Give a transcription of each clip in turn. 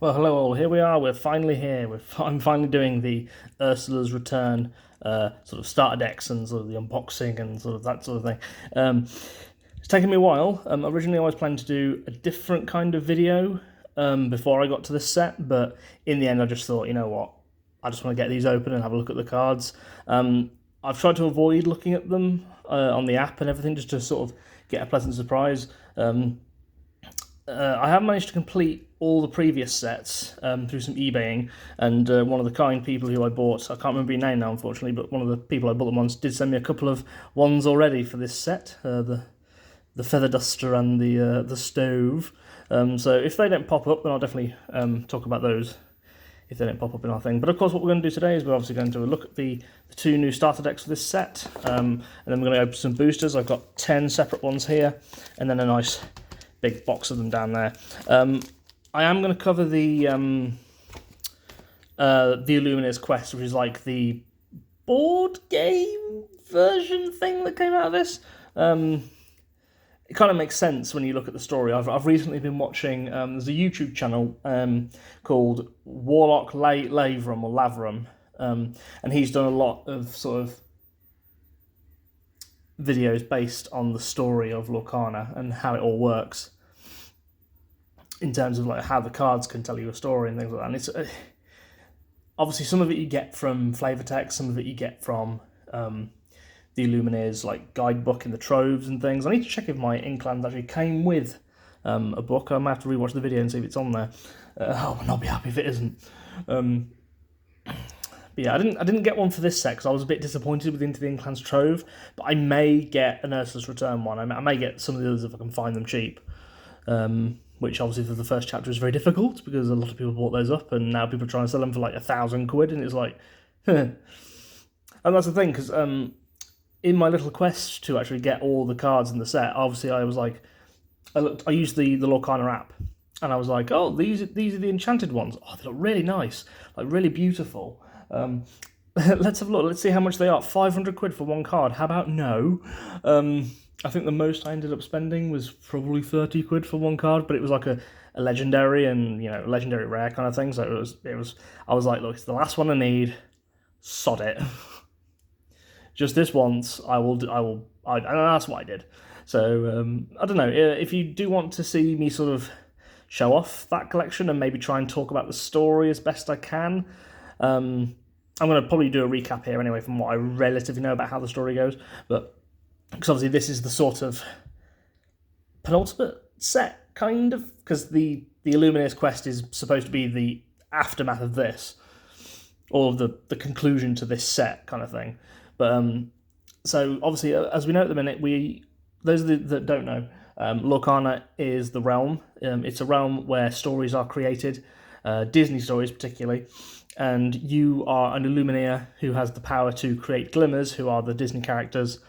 Well, hello all. Here we are. We're finally here. I'm finally doing the Ursula's Return sort of starter decks and sort of the unboxing and sort of that sort of thing. It's taken me a while. Originally, I was planning to do a different kind of video before I got to this set, but in the end, I just thought, you know what? I just want to get these open and have a look at the cards. I've tried to avoid looking at them on the app and everything, just to sort of get a pleasant surprise. I have managed to complete all the previous sets through some eBaying, and one of the kind people who I bought, I can't remember your name now, unfortunately, but one of the people I bought them once did send me a couple of ones already for this set, the feather duster and the stove. So if they don't pop up, then I'll definitely talk about those if they don't pop up in our thing. But of course, what we're going to do today is we're obviously going to look at the two new starter decks for this set, and then we're going to open some boosters. I've got 10 separate ones here, and then a nice big box of them down there. I am going to cover the Illuminator's Quest, which is like the board game version thing that came out of this. It kind of makes sense when you look at the story. I've recently been watching, there's a YouTube channel called Warlock Lavrum, or Lavrum, and he's done a lot of sort of videos based on the story of Lorcana and how it all works in terms of like how the cards can tell you a story and things like that. And it's obviously some of it you get from flavor text, some of it you get from the Illuminator's like guidebook in the troves and things. I need to check if my Inkland actually came with a book. I might have to rewatch the video and see if it's on there. I will not be happy if it isn't. But yeah, I didn't get one for this set because I was a bit disappointed with Into the Inkland's Trove, but I may get an Ursula's Return one. I may get some of the others if I can find them cheap, which obviously for the first chapter is very difficult because a lot of people bought those up and now people are trying to sell them for like £1,000 and it's like, and that's the thing because in my little quest to actually get all the cards in the set, obviously I was like, I used the Lorcana app and I was like, oh, these are the enchanted ones. Oh, they look really nice, like really beautiful. Let's have a look. Let's see how much they are. £500 for one card. How about no? I think the most I ended up spending was probably £30 for one card, but it was like a legendary and legendary rare kind of thing. So it was. I was like, look, it's the last one I need. Sod it. Just this once. And that's what I did. So I don't know if you do want to see me sort of show off that collection and maybe try and talk about the story as best I can. I'm going to probably do a recap here anyway from what I relatively know about how the story goes, but because obviously this is the sort of penultimate set, kind of, because the Illuminator's Quest is supposed to be the aftermath of this, or the conclusion to this set kind of thing. But so obviously, as we know at the minute, those that don't know, Lorcana is the realm. It's a realm where stories are created, Disney stories particularly, and you are an Illuminator who has the power to create glimmers, who are the Disney characters,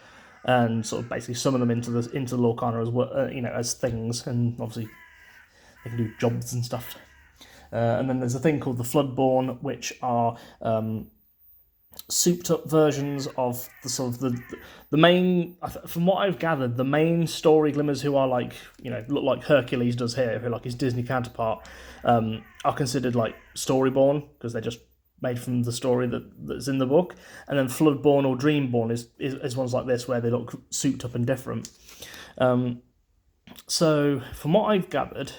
and sort of basically summon them into Lorcana as well, as things, and obviously they can do jobs and stuff. And then there's a thing called the Floodborn, which are souped up versions of the sort of the main, from what I've gathered, the main story glimmers who are like, look like Hercules does here, who are like his Disney counterpart, are considered like storyborn because they're just made from the story that's in the book. And then Floodborn or Dreamborn is ones like this where they look souped up and different. So from what I've gathered,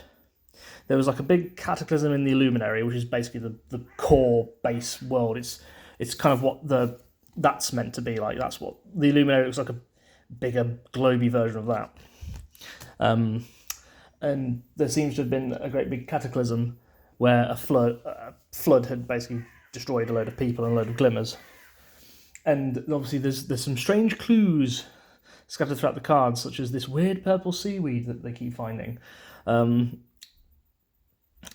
there was like a big cataclysm in the Illuminary, which is basically the core base world. It's kind of what that's meant to be like. That's what the Illuminary looks like, a bigger, globy version of that. And there seems to have been a great big cataclysm where a flood had basically destroyed a load of people and a load of glimmers. And obviously there's some strange clues scattered throughout the cards, such as this weird purple seaweed that they keep finding. The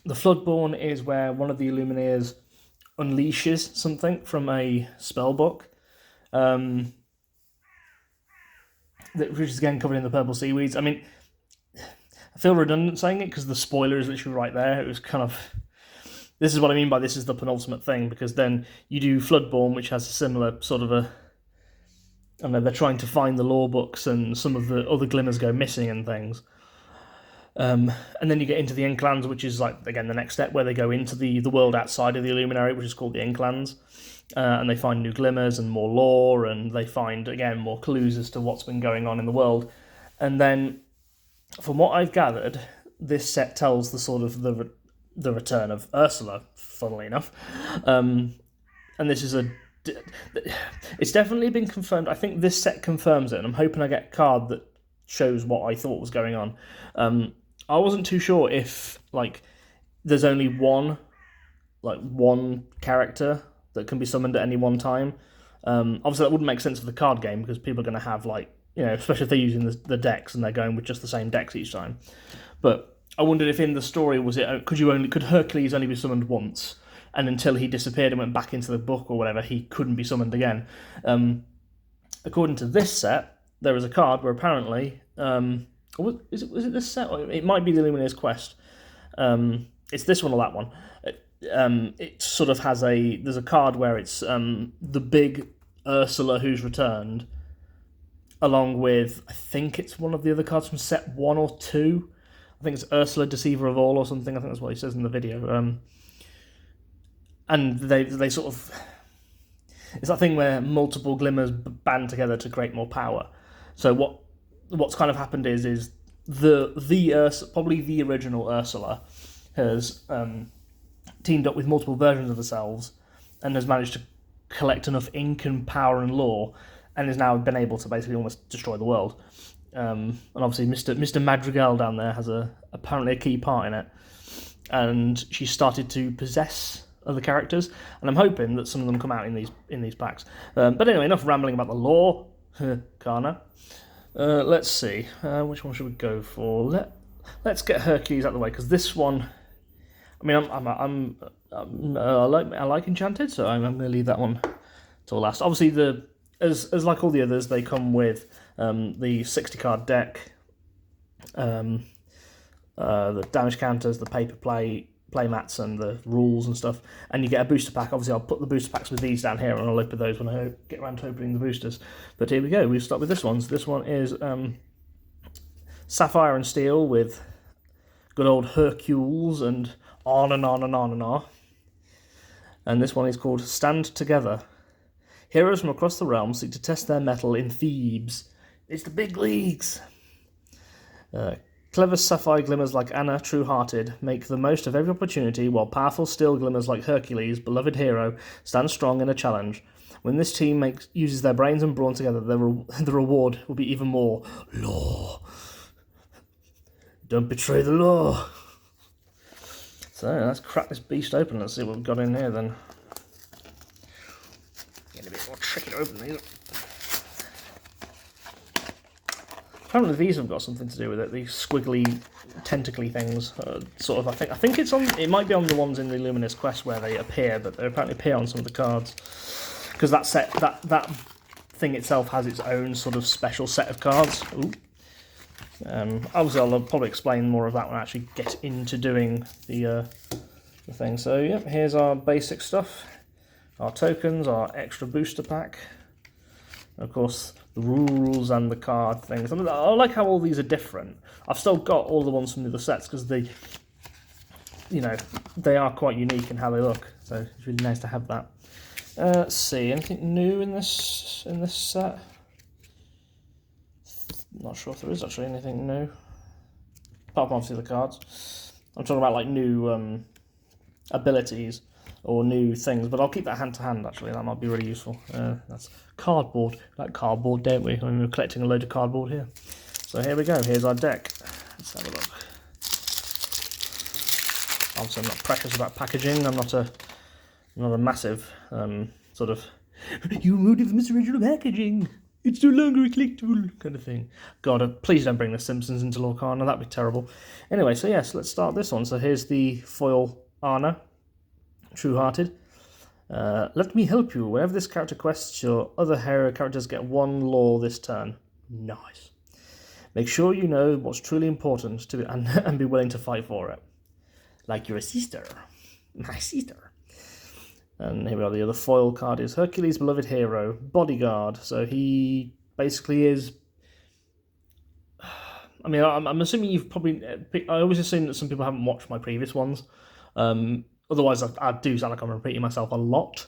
Floodborn is where one of the Illuminators unleashes something from a spell book, which is again covered in the purple seaweeds. I mean, I feel redundant saying it because the spoiler is literally right there. It was kind of, this is what I mean by this is the penultimate thing, because then you do Floodborn, which has a similar sort of I don't know, they're trying to find the lore books and some of the other glimmers go missing and things. And then you get into the Inclans, which is like, again, the next step where they go into the world outside of the Illuminary, which is called the Inclans. And they find new glimmers and more lore, and they find, again, more clues as to what's been going on in the world. And then, from what I've gathered, this set tells the sort of the return of Ursula, funnily enough. And this is it's definitely been confirmed. I think this set confirms it, and I'm hoping I get a card that shows what I thought was going on. I wasn't too sure if, like, there's only one character that can be summoned at any one time. Obviously, that wouldn't make sense for the card game, because people are going to have, like, you know, especially if they're using the decks and they're going with just the same decks each time. But I wondered if in the story could Hercules only be summoned once, and until he disappeared and went back into the book or whatever, he couldn't be summoned again. According to this set, there is a card where apparently, was it this set? Or it might be the Illuminator's Quest. It's this one or that one. It sort of has there's a card where it's the big Ursula who's returned, along with, I think it's one of the other cards from set 1 or 2. I think it's Ursula, Deceiver of All or something. I think that's what he says in the video. And they sort of... It's that thing where multiple glimmers band together to create more power. So what's kind of happened is probably the original Ursula has teamed up with multiple versions of themselves and has managed to collect enough ink and power and lore, and has now been able to basically almost destroy the world. And obviously Mr. Madrigal down there has apparently a key part in it, and she started to possess other characters, and I'm hoping that some of them come out in these packs. But anyway, enough rambling about the lore. Lorcana. Let's see, which one should we go for? Let's get Hercules out of the way, because this one, I mean, I like Enchanted, so I'm going to leave that one till last. Obviously, as like all the others, they come with the 60 card deck, the damage counters, the paper play mats, and the rules and stuff, and you get a booster pack. Obviously, I'll put the booster packs with these down here, and I'll open those when I get around to opening the boosters. But here we go. We'll start with this one. So this one is Sapphire and Steel with good old Hercules and on and on and on and on. And this one is called Stand Together. Heroes from across the realm seek to test their mettle in Thebes. It's the big leagues. Clever sapphire glimmers like Anna, true-hearted, make the most of every opportunity, while powerful steel glimmers like Hercules, beloved hero, stand strong in a challenge. When this team uses their brains and brawn together, the reward will be even more law. Don't betray the law. So let's crack this beast open. Let's see what we've got in here then. Get a bit more tricky to open these. Apparently these have got something to do with it. These squiggly, tentacly things, sort of. I think it's on. It might be on the ones in the Luminous Quest where they appear, but they apparently appear on some of the cards. Because that thing itself has its own sort of special set of cards. Ooh. Obviously, I'll probably explain more of that when I actually get into doing the thing. So yeah, here's our basic stuff, our tokens, our extra booster pack. Of course, the rules and the card things. I like how all these are different. I've still got all the ones from the other sets because they are quite unique in how they look. So it's really nice to have that. Let's see, anything new in this set? Not sure if there is actually anything new. Apart from obviously the cards. I'm talking about like new abilities or new things, but I'll keep that hand to hand actually, that might be really useful. That's cardboard. We like cardboard, don't we? I mean, we're collecting a load of cardboard here. So here we go, here's our deck. Let's have a look. Obviously I'm not precious about packaging, I'm not a massive sort of you removed it from its original packaging, it's no longer a collectible kind of thing. God, please don't bring the Simpsons into Lorcana, that'd be terrible. Anyway, so yes, let's start this one. So here's the foil Anna, true-hearted. Let me help you. Whenever this character quests, your other hero characters get one law this turn. Nice. Make sure you know what's truly important and be willing to fight for it. Like your sister. My sister. And here we are, the other foil card is Hercules' beloved hero, bodyguard. So he basically is... I mean, I'm assuming you've probably. I always assume that some people haven't watched my previous ones. Otherwise, I do sound like I'm repeating myself a lot.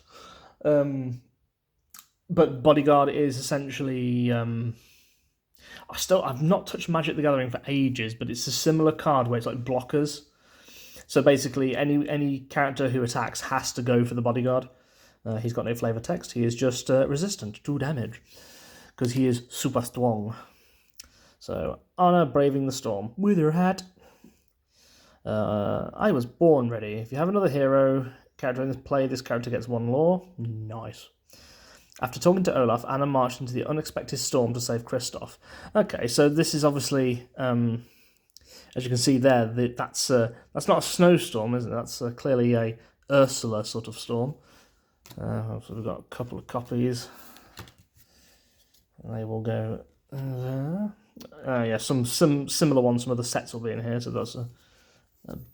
But Bodyguard is essentially. I've not touched Magic the Gathering for ages, but it's a similar card where it's like blockers. So basically, any character who attacks has to go for the Bodyguard. He's got no flavor text. He is just resistant to damage because he is super strong. So, Honor Braving the Storm. Wither Hat. I was born ready. If you have another hero character in this play, this character gets 1 lore. Nice. After talking to Olaf, Anna marched into the unexpected storm to save Kristoff. Okay, so this is obviously, as you can see there, that's not a snowstorm, is it? That's clearly a Ursula sort of storm. So we've got a couple of copies. They will go there. Yeah, some similar ones. Some other sets will be in here. So that's a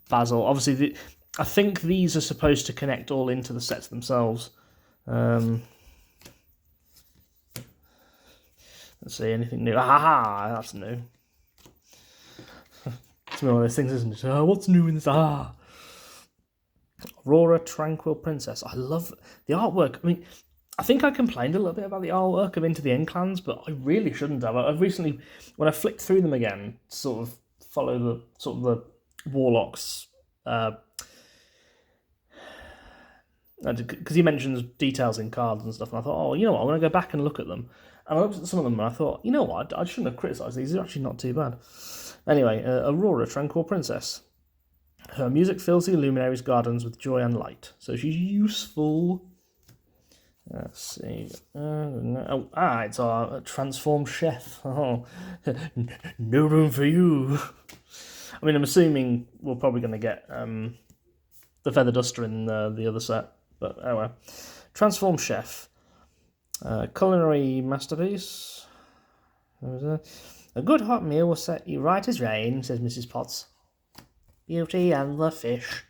Basil. Obviously, I think these are supposed to connect all into the sets themselves. Let's see, anything new? Ah, that's new. It's one of those things, isn't it? Oh, what's new in this? Aurora, Tranquil Princess. I love the artwork. I mean, I think I complained a little bit about the artwork of Into the Endclans, but I really shouldn't have. I've recently, when I flicked through them again, sort of follow the Warlocks, because he mentions details in cards and stuff, and I thought, oh, you know what, I'm going to go back and look at them. And I looked at some of them and I thought, you know what, I shouldn't have criticised these. They're actually not too bad. Anyway, Aurora, Tranquil Princess. Her music fills the Illuminary's gardens with joy and light. So she's useful. Let's see. It's our transformed chef. Oh, no room for you. I mean, I'm assuming we're probably going to get the Feather Duster in the other set. But oh well. Transformed chef. Culinary masterpiece. A good hot meal will set you right as rain, says Mrs. Potts. Beauty and the fish.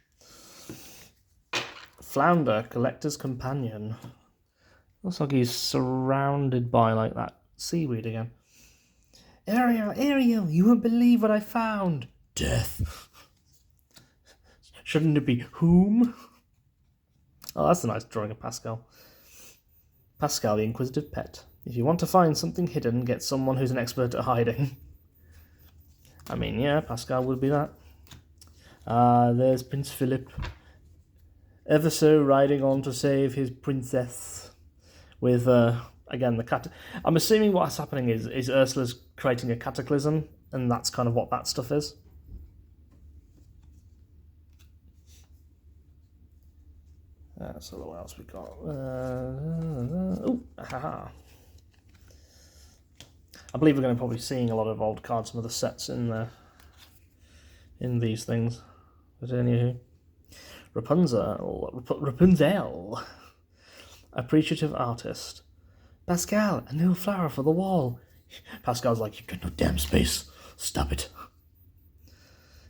Flounder, collector's companion. Looks like he's surrounded by like that seaweed again. Ariel, you won't believe what I found. Death. Shouldn't it be whom? Oh, that's a nice drawing of Pascal. Pascal, the inquisitive pet. If you want to find something hidden, get someone who's an expert at hiding. I mean, yeah, Pascal would be that. There's Prince Philip. Ever so riding on to save his princess. With, again, the cat. I'm assuming what's happening is Ursula's creating a cataclysm, and that's kind of what that stuff is. So what else we got? I believe we're going to probably seeing a lot of old cards from other sets in these things. But anywho, Rapunzel, appreciative artist. Pascal, a new flower for the wall. Pascal's like, you've got no damn space. Stop it.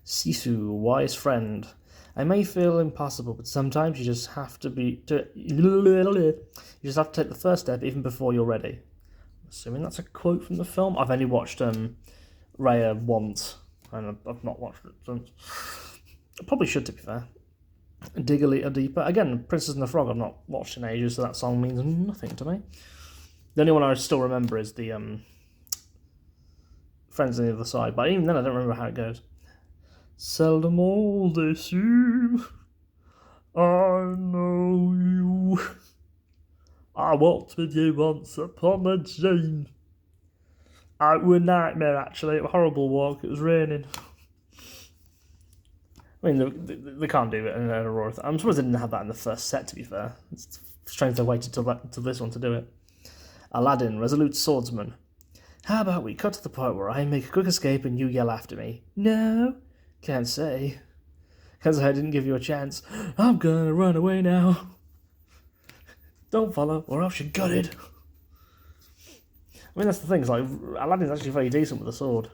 Sisu, wise friend. I may feel impossible, but sometimes you just have to take the first step even before you're ready. I'm assuming that's a quote from the film. I've only watched Raya once, and I've not watched it since. I probably should, to be fair. Dig a little deeper. Again, Princess and the Frog I've not watched in ages, so that song means nothing to me. The only one I still remember is the Friends on the Other Side, but even then I don't remember how it goes. Seldom all they seem, I know you. I walked with you once upon a dream. It was a nightmare, actually. It was a horrible walk. It was raining. I mean, they can't do it in an Aurora. I'm surprised they didn't have that in the first set, to be fair. It's strange they waited till this one to do it. Aladdin, resolute swordsman. How about we cut to the point where I make a quick escape and you yell after me? No? Can't say. Can't say I didn't give you a chance. I'm gonna run away now. Don't follow, or else you're gutted. I mean, that's the thing. It's like, Aladdin's actually very decent with a sword.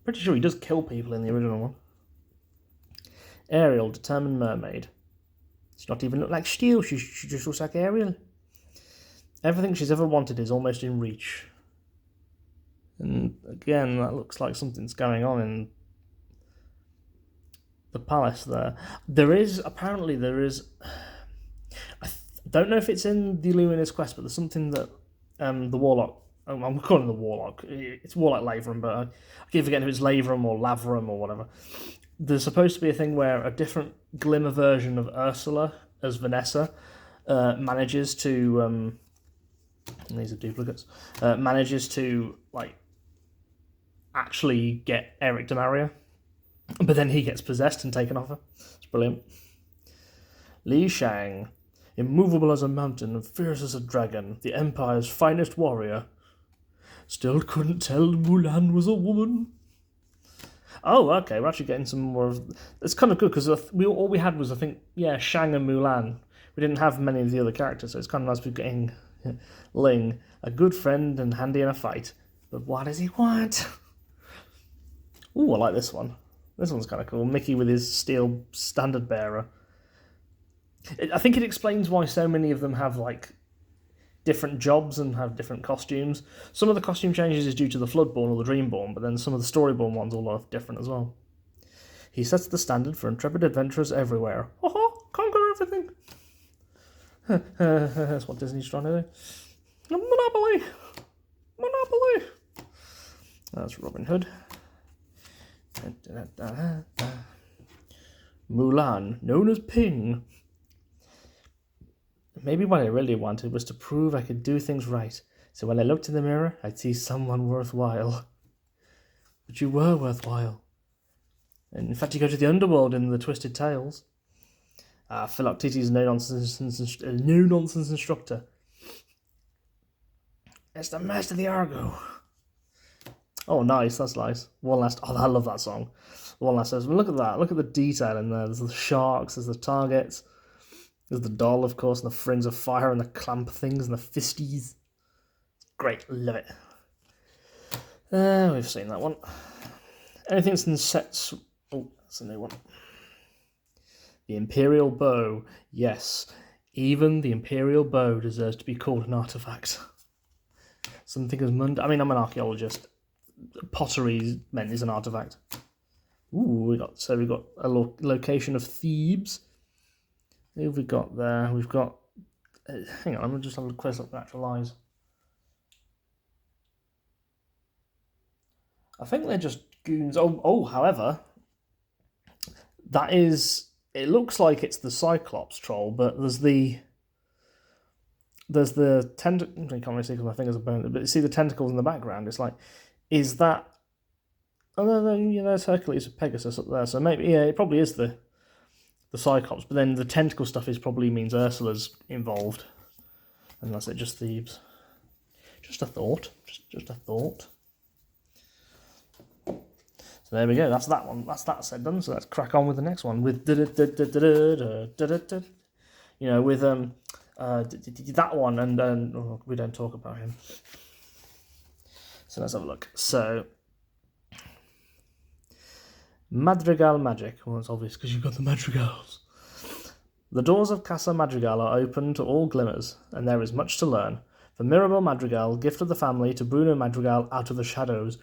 Pretty sure he does kill people in the original one. Ariel, determined mermaid. She's not even look like steel. She just looks like Ariel. Everything she's ever wanted is almost in reach. And again, that looks like something's going on in the palace there. Apparently there is, I don't know if it's in the Luminous Quest, but there's something that the Warlock, I'm calling the Warlock, it's Warlock Lavrum, but I keep forgetting if it's Lavrum or Lavrum or whatever. There's supposed to be a thing where a different Glimmer version of Ursula as Vanessa manages to, these are duplicates, manages to, like, actually get Eric to marry her. But then he gets possessed and taken off her. It's brilliant. Li Shang, immovable as a mountain and fierce as a dragon, the Empire's finest warrior, still couldn't tell Mulan was a woman. Oh, okay, we're actually getting some more of... It's kind of good, because all we had was, I think, Shang and Mulan. We didn't have many of the other characters, so it's kind of nice we're getting Ling, a good friend and handy in a fight. But what does he want? Ooh, I like this one. This one's kind of cool. Mickey with his steel standard bearer. I think it explains why so many of them have, like, different jobs and have different costumes. Some of the costume changes is due to the Floodborn or the Dreamborn, but then some of the Storyborn ones all are different as well. He sets the standard for intrepid adventurers everywhere. Conquer everything! That's what Disney's trying to do. Monopoly! Monopoly! That's Robin Hood. Mulan, known as Ping. Maybe what I really wanted was to prove I could do things right, so when I looked in the mirror, I'd see someone worthwhile. But you were worthwhile. And in fact, you go to the underworld in the Twisted Tales. Philoctetes' no-nonsense instructor. It's the Master of the Argo. Oh, nice, that's nice. One last... Oh, I love that song. One last says, look at that, look at the detail in there. There's the sharks, there's the targets. There's the doll, of course, and the Frings of Fire, and the clamp things, and the fisties. Great, love it. We've seen that one. Anything that's in sets... Oh, that's a new one. The Imperial Bow. Yes, even the Imperial Bow deserves to be called an artifact. Something as mundane... I mean, I'm an archaeologist. Pottery meant is an artifact. Ooh, we've got a location of Thebes. Who have we got there? We've got... hang on, I'm going to just have a quick look at the actual eyes. I think they're just goons. However, that is... It looks like it's the Cyclops troll, but there's the tentacle... I can't really see because my fingers are burned, but you see the tentacles in the background. It's like, is that... Oh, no, there's Hercules and Pegasus up there, so maybe, it probably is the Cyclops, but then the tentacle stuff probably means Ursula's involved. And that's it, just Thebes. Just a thought. Just a thought. So there we go, that's that one. That's that said done, so let's crack on with the next one. With with that one, and we don't talk about him. So let's have a look. So Madrigal Magic. Well, it's obvious because you've got the Madrigals. The doors of Casa Madrigal are open to all glimmers, and there is much to learn. From Mirabel Madrigal, gift of the family, to Bruno Madrigal, out of the shadows.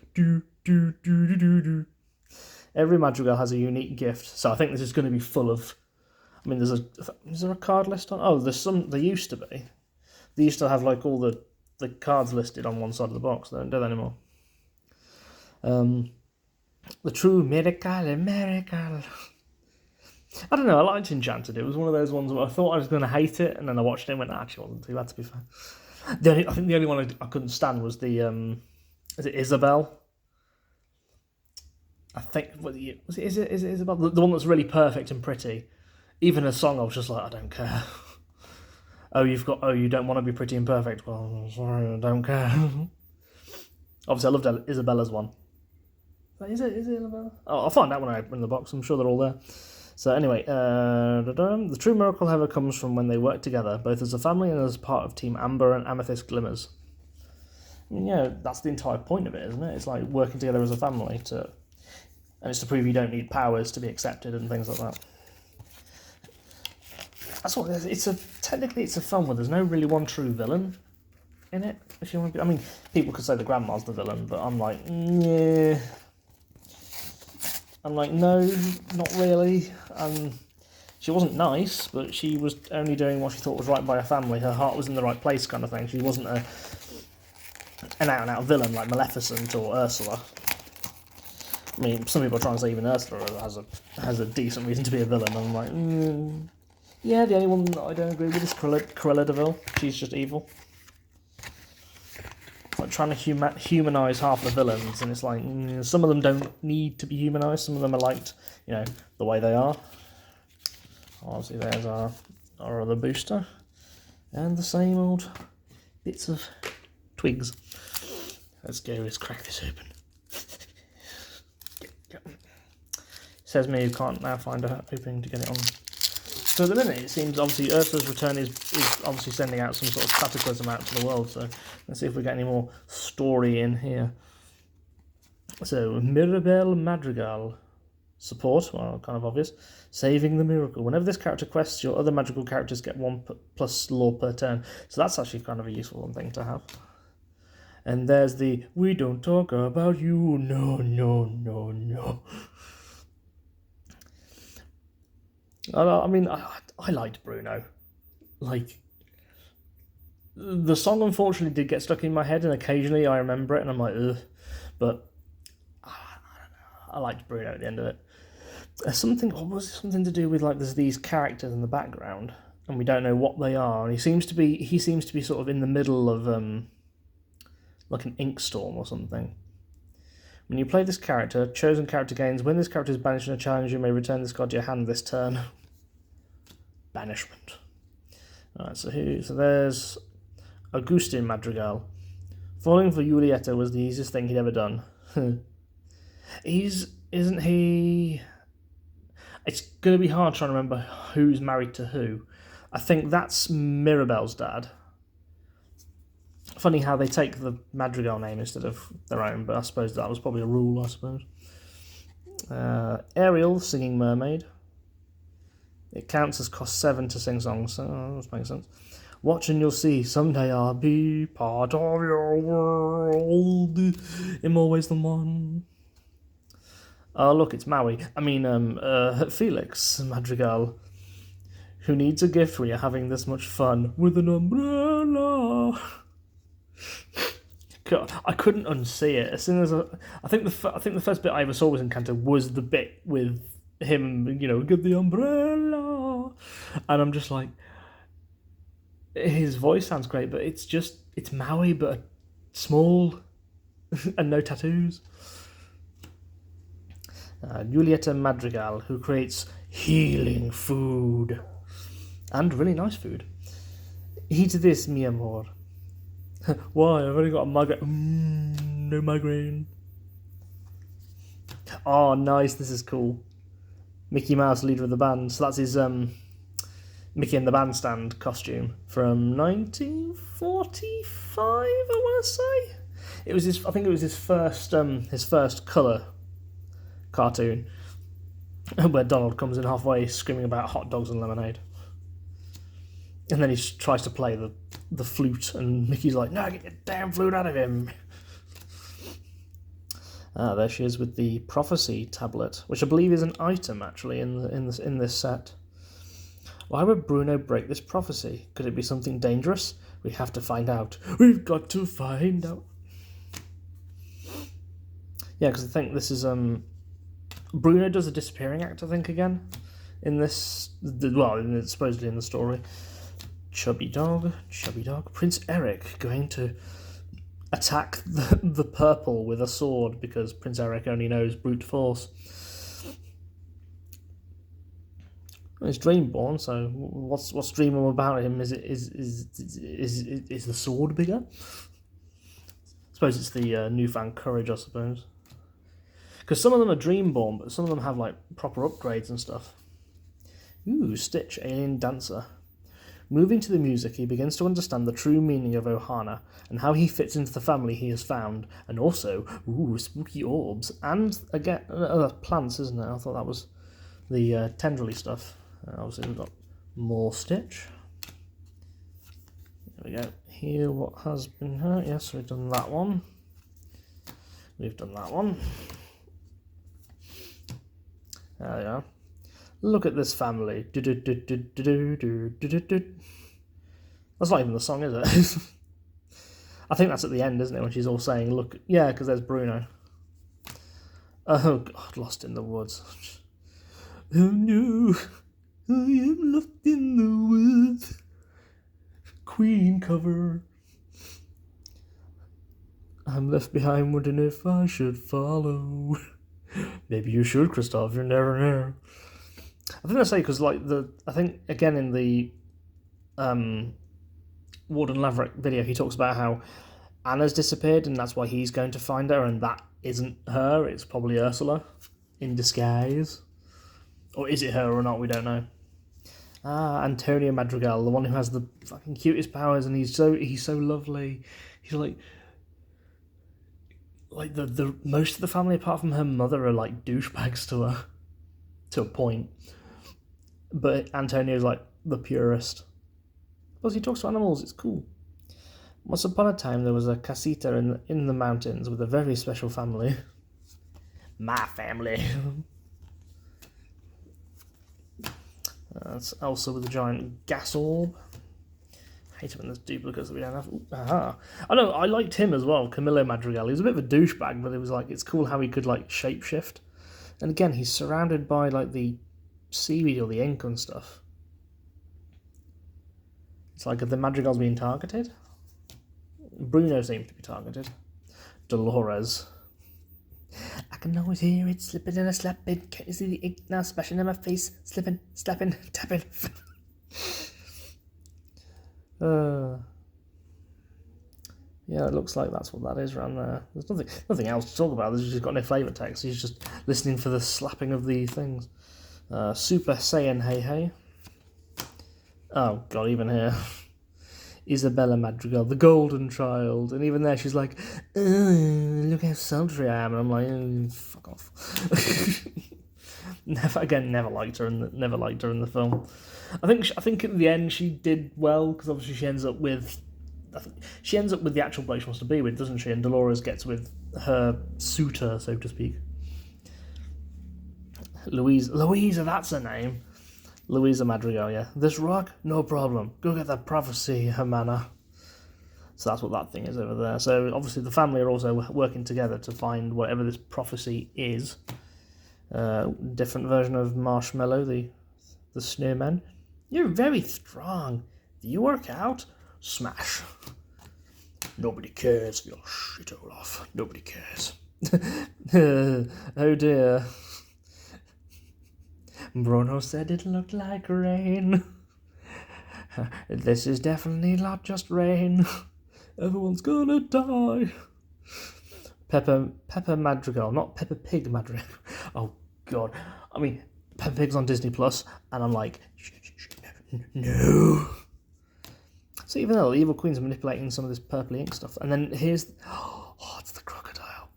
Every Madrigal has a unique gift, so I think this is going to be full of... I mean, is there a card list on? Oh, there's some... There used to be. They used to have, like, all the cards listed on one side of the box. They don't do that anymore. The true miracle. I don't know, I liked Enchanted. It was one of those ones where I thought I was going to hate it, and then I watched it and went, actually, it wasn't too bad, to be fair. I think the only one I couldn't stand was the... is it Isabel? I think... Is it Isabel? The one that's really perfect and pretty. Even a song, I was just like, I don't care. You don't want to be pretty and perfect? Well, sorry, I don't care. Obviously, I loved Isabella's one. Is it Isabella? Oh, I'll find out when I open the box. I'm sure they're all there. So anyway, the true miracle, however, comes from when they work together, both as a family and as part of Team Amber and Amethyst Glimmers. I mean, that's the entire point of it, isn't it? It's like working together as a family and it's to prove you don't need powers to be accepted and things like that. That's what it is. Technically it's a fun one. There's no really one true villain in it. If you want to, I mean, people could say the grandma's the villain, but I'm like, yeah. I'm like, no, not really. She wasn't nice, but she was only doing what she thought was right by her family. Her heart was in the right place, kind of thing. She wasn't an out-and-out villain like Maleficent or Ursula. I mean, some people are trying to say even Ursula has a decent reason to be a villain. And I'm like, yeah, the only one that I don't agree with is Cruella de Vil. She's just evil. Like trying to humanise half the villains, and it's like some of them don't need to be humanised. Some of them are liked, the way they are. Obviously, there's our other booster, and the same old bits of twigs. Let's go. Let's crack this open. Says me who can't now find a opening to get it on. So at the minute, it seems obviously Ursula's return is obviously sending out some sort of cataclysm out to the world. So let's see if we get any more story in here. So Mirabelle Madrigal, support, well, kind of obvious. Saving the miracle. Whenever this character quests, your other magical characters get 1 plus lore per turn. So that's actually kind of a useful thing to have. And there's the "we don't talk about you, no, no, no, no." I mean, I liked Bruno. Like, the song unfortunately did get stuck in my head, and occasionally I remember it, and I'm like, ugh. But I don't know. I liked Bruno at the end of it. Something to do with like there's these characters in the background, and we don't know what they are. And he seems to be sort of in the middle of like an ink storm or something. When you play this character, chosen character gains. When this character is banished in a challenge, you may return this card to your hand this turn. Banishment. Alright, so there's Augustin Madrigal. Falling for Julieta was the easiest thing he'd ever done. Isn't he... It's going to be hard trying to remember who's married to who. I think that's Mirabelle's dad. Funny how they take the Madrigal name instead of their own, but I suppose that was probably a rule, I suppose. Ariel, singing mermaid. It counts as cost 7 to sing songs, so that makes sense. Watch and you'll see, someday I'll be part of your world in more ways than one. Oh, look, it's Maui. Felix Madrigal. Who needs a gift when you're having this much fun with an umbrella? God, I couldn't unsee it. As soon as I think the first bit I ever saw was Encanto was the bit with him, get the umbrella, and I'm just like, his voice sounds great, but it's Maui, but small and no tattoos. Julieta Madrigal, who creates healing food and really nice food. Eat this, mi amor. Why? I've only got a migraine. No migraine. Oh, nice. This is cool. Mickey Mouse, leader of the band. So that's his Mickey and the Bandstand costume from 1945. I want to say it was his. I think it was his first colour cartoon, where Donald comes in halfway screaming about hot dogs and lemonade. And then he tries to play the flute, and Mickey's like, "No, get your damn flute out of him!" There she is with the prophecy tablet, which I believe is an item actually in this set. Why would Bruno break this prophecy? Could it be something dangerous? We have to find out. We've got to find out. Yeah, because I think this is Bruno does a disappearing act, I think, again in this. Supposedly in the story. Chubby dog. Prince Eric going to attack the purple with a sword because Prince Eric only knows brute force. He's Dreamborn, so what's Dreamborn about him? Is the sword bigger? I suppose it's the newfound courage, I suppose. Because some of them are Dreamborn, but some of them have like proper upgrades and stuff. Ooh, Stitch, alien dancer. Moving to the music, he begins to understand the true meaning of Ohana and how he fits into the family he has found, and also, spooky orbs, and again, plants, isn't it? I thought that was the tenderly stuff. Obviously, we've got more Stitch. There we go. Heal what has been hurt. Yes, we've done that one. We've done that one. There we are. Look at this family. That's not even the song, is it? I think that's at the end, isn't it? When she's all saying, look. Yeah, because there's Bruno. Oh, God, lost in the woods. Oh, no. I am lost in the woods. Queen cover. I'm left behind wondering if I should follow. Maybe you should, Christoph. You never know. I think I say because I think again in the Warden Laverick video he talks about how Anna's disappeared and that's why he's going to find her, and that isn't her. It's probably Ursula in disguise, or is it her or not? We don't know. Antonio Madrigal, the one who has the fucking cutest powers, and he's so lovely. He's like the most of the family apart from her mother are like douchebags to her, to a point. But Antonio's like the purest. Plus he talks to animals, it's cool. Once upon a time there was a casita in the mountains with a very special family. My family. That's Elsa with a giant gas orb. I hate it when there's duplicates that we don't have. Aha. I know, I liked him as well, Camillo Madrigal. He was a bit of a douchebag, but it was like, it's cool how he could like shapeshift. And again, he's surrounded by like the seaweed or the ink and stuff. It's like, are the Madrigals being targeted? Bruno seems to be targeted. Dolores. I can always hear it slipping and a slapping. Can't you see the ink now splashing in my face? Slipping, slapping, tapping. Yeah, it looks like that's what that is around there. There's nothing else to talk about. There's just got no flavour text. He's just listening for the slapping of the things. Super Saiyan Hey Hey. Oh god, even here. Isabella Madrigal, the golden child, and even there she's like, look how sultry I am, and I'm like, fuck off. never liked her in the film. I think at the end she did well because obviously she ends up with the actual bloke she wants to be with, doesn't she? And Dolores gets with her suitor, so to speak. Louisa, that's her name. Louisa Madrigal, yeah. This rock? No problem. Go get that prophecy, Hermana. So that's what that thing is over there. So obviously the family are also working together to find whatever this prophecy is. Different version of Marshmallow, the snowman. You're very strong. Do you work out? Smash. Nobody cares if you're shit Olaf. Nobody cares. Oh dear. Bruno said it looked like rain. This is definitely not just rain. Everyone's gonna die. Peppa Madrigal, not Peppa Pig Madrigal. Oh god. I mean, Peppa Pig's on Disney Plus, and I'm like, no. So even though the Evil Queen's manipulating some of this purpley ink stuff, and then here's, oh, it's the crocodile.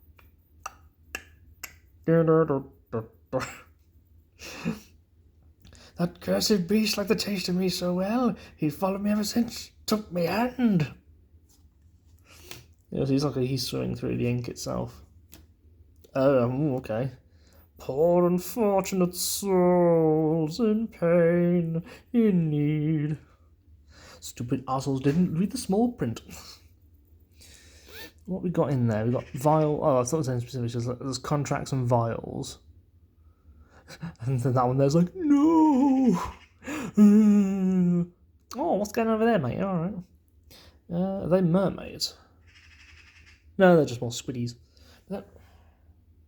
That cursed beast liked the taste of me so well. He followed me ever since. Took me hand. Yeah, so he's swimming through the ink itself. Oh, okay. Poor unfortunate souls in pain, in need. Stupid assholes didn't read the small print. What we got in there? We got vial. Oh, I thought it was anything specific. There's contracts and vials. And then that one there's like, no. Oh, what's going on over there, mate? All right. Are they mermaids? No, they're just more squiddies. Yeah,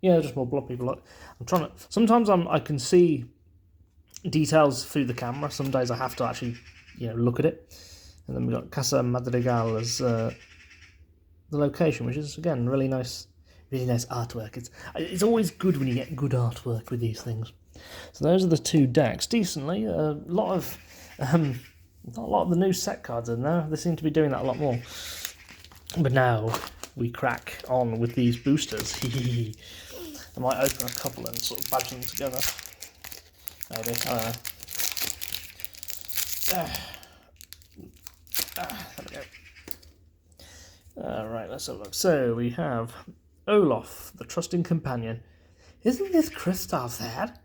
they're just more blob people. I'm trying to. Sometimes I can see details through the camera. Some days I have to actually, look at it. And then we got Casa Madrigal as the location, which is again really nice artwork. It's always good when you get good artwork with these things. So those are the two decks. Decently, a lot of the new set cards in there. They seem to be doing that a lot more. But now we crack on with these boosters. I might open a couple and sort of badge them together. Maybe. I don't know. There we go. Alright, let's have a look. So we have Olaf, the trusting companion. Isn't this Kristoff sad?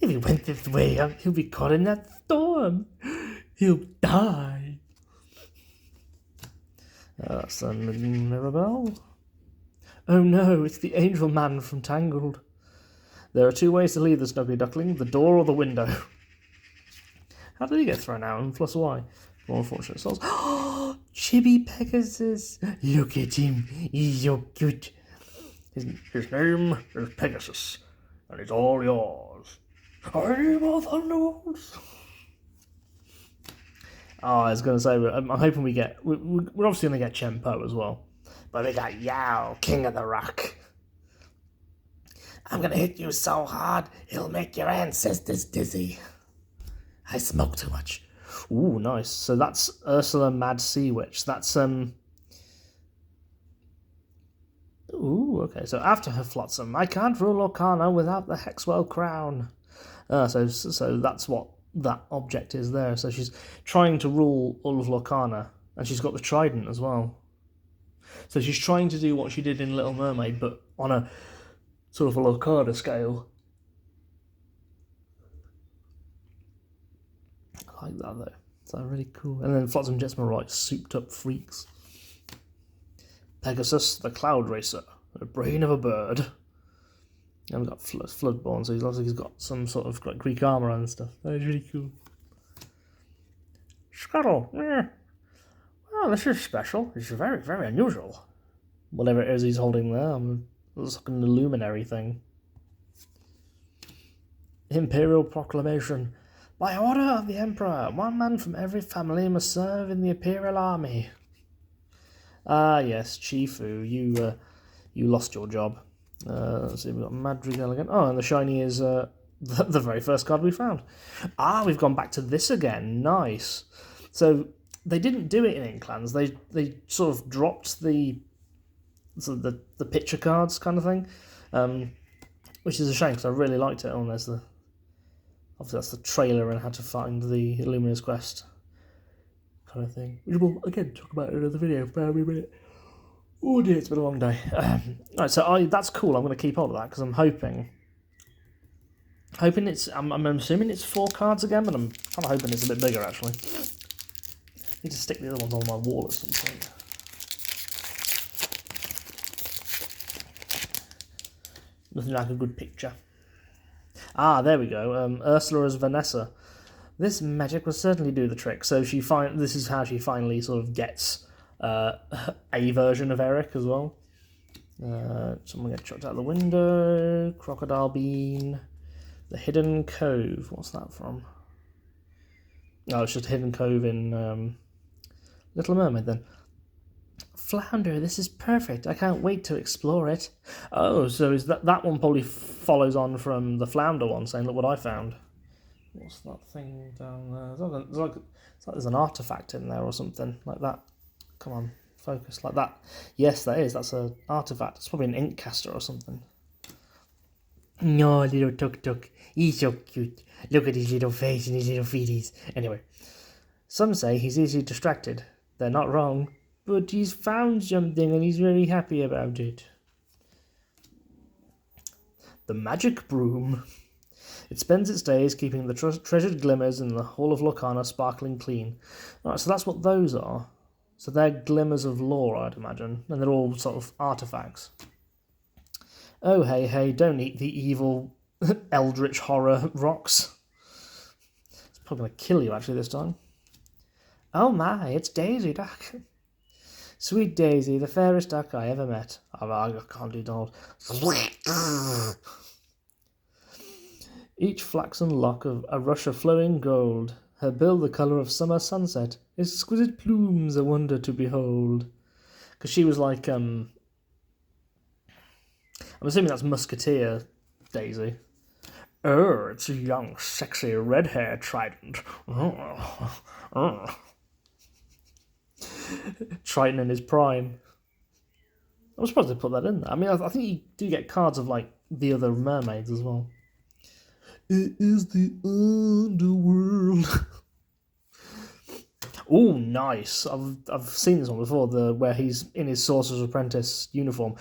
If he went this way, he'll be caught in that storm. He'll die. That's a Mirabelle. Oh no, it's the angel man from Tangled. There are two ways to leave the snuggly duckling, the door or the window. How did he get thrown out, and plus why? More unfortunate souls. Chibi Pegasus! Look at him, he's so cute. His name is Pegasus, and it's all yours. I'm all Thunderbolts. Oh, I was going to say, I'm hoping we get... We're obviously going to get Chenpo as well. But we got Yao, King of the Rock. I'm going to hit you so hard, it'll make your ancestors dizzy. I smoke too much. Ooh, nice. So that's Ursula Mad Sea Witch. That's, Ooh, okay. So after her flotsam, I can't rule Lorcana without the Hexwell crown. So that's what that object is there. So she's trying to rule all of Lorcana, and she's got the trident as well. So she's trying to do what she did in Little Mermaid, but on a sort of a Lorcana scale. I like that though. So really cool. And then Flotsam Jetsam are right, souped up freaks. Pegasus, the cloud racer, the brain of a bird. And we've got Floodborn, so he's got some sort of like Greek armour and stuff. That is really cool. Scuttle, yeah. Well, this is special. It's very, very unusual. Whatever it is he's holding there, it's like an illuminary thing. Imperial Proclamation. By order of the Emperor, one man from every family must serve in the Imperial Army. Ah, yes, Chifu, you lost your job. Let's see, we've got Madrigal again. Oh, and the shiny is the very first card we found. Ah, we've gone back to this again. Nice. So they didn't do it in Inklands. They sort of dropped the picture cards kind of thing, which is a shame because I really liked it. Oh, there's the obviously that's the trailer and how to find the Illumina's Quest kind of thing, which we'll again talk about in another video. Bear with me a minute. Oh dear, it's been a long day. Right, so that's cool. I'm going to keep hold of that because I'm hoping it's. I'm assuming it's 4 cards again, but I'm kind of hoping it's a bit bigger actually. Need to stick the other ones on my wall at some point. Nothing like a good picture. Ah, there we go. Ursula as Vanessa. This magic will certainly do the trick. So this is how she finally sort of gets a version of Eric as well. Someone get chucked out the window. Crocodile Bean. The Hidden Cove. What's that from? Oh, it's just Hidden Cove in Little Mermaid then. Flounder, this is perfect. I can't wait to explore it. Oh, so is that one probably follows on from the Flounder one, saying, look what I found. What's that thing down there? It's like there's an artifact in there or something like that. Come on, focus like that. Yes, that is. That's an artifact. It's probably an ink caster or something. No, little tuk-tuk. He's so cute. Look at his little face and his little feeties. Anyway, some say he's easily distracted. They're not wrong. But he's found something and he's very happy about it. The Magic Broom. It spends its days keeping the treasured glimmers in the Hall of Lorcana sparkling clean. Alright, so that's what those are. So they're glimmers of lore, I'd imagine. And they're all sort of artifacts. Oh, hey, don't eat the evil eldritch horror rocks. It's probably going to kill you, actually, this time. Oh my, it's Daisy Duck. Sweet Daisy, the fairest duck I ever met. Oh, I can't do Donald. Each flaxen lock of a rush of flowing gold, her bill the colour of summer sunset, exquisite plumes a wonder to behold. Because she was like, I'm assuming that's Musketeer Daisy. Oh, it's a young, sexy, red-haired trident. Triton in his prime. I'm surprised they put that in there. I mean, I think you do get cards of, like, the other mermaids as well. It is the underworld. Oh, nice. I've seen this one before. Where he's in his Sorcerer's Apprentice uniform.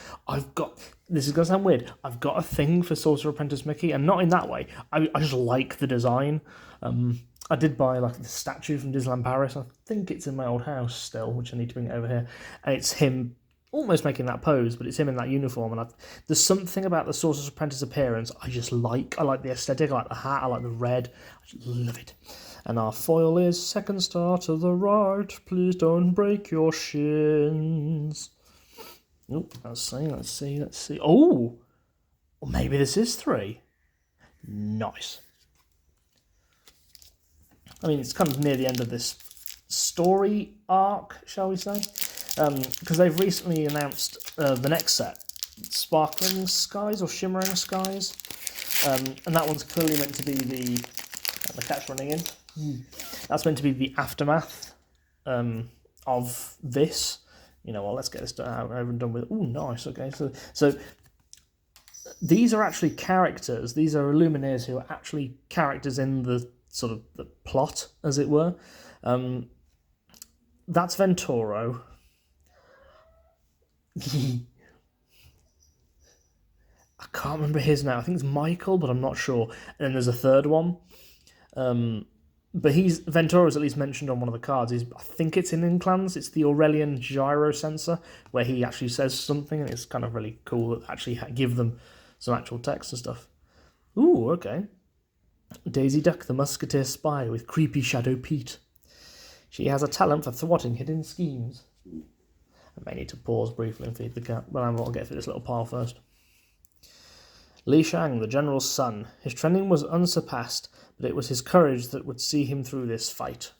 This is gonna sound weird. I've got a thing for Sorcerer's Apprentice Mickey, and not in that way. I just like the design. I did buy like the statue from Disneyland Paris. I think it's in my old house still, which I need to bring it over here. And it's him almost making that pose, but it's him in that uniform. And there's something about the Sorcerer's Apprentice appearance I just like. I like the aesthetic. I like the hat. I like the red. I just love it. And our foil is second star to the right. Please don't break your shins. Oh, let's see. Oh, well, maybe this is 3. Nice. I mean, it's kind of near the end of this story arc, shall we say? Because they've recently announced the next set, Sparkling Skies or Shimmering Skies. And that one's clearly meant to be the cat's running in. That's meant to be the aftermath of this. You know, well, let's get this out over and done with. Oh, nice. Okay, so these are actually characters. These are Illumineers who are actually characters in the sort of the plot, as it were. That's Ventoro. I can't remember his name. I think it's Michael, but I'm not sure. And then there's a third one. But Ventoro is at least mentioned on one of the cards. I think it's in Inclans. It's the Aurelian gyro sensor, where he actually says something, and it's kind of really cool that actually give them some actual text and stuff. Ooh, okay. Daisy Duck, the musketeer spy with creepy Shadow Pete. She has a talent for thwarting hidden schemes. I may need to pause briefly and feed the cat, but I'll get through this little pile first. Li Shang, the general's son. His training was unsurpassed, but it was his courage that would see him through this fight.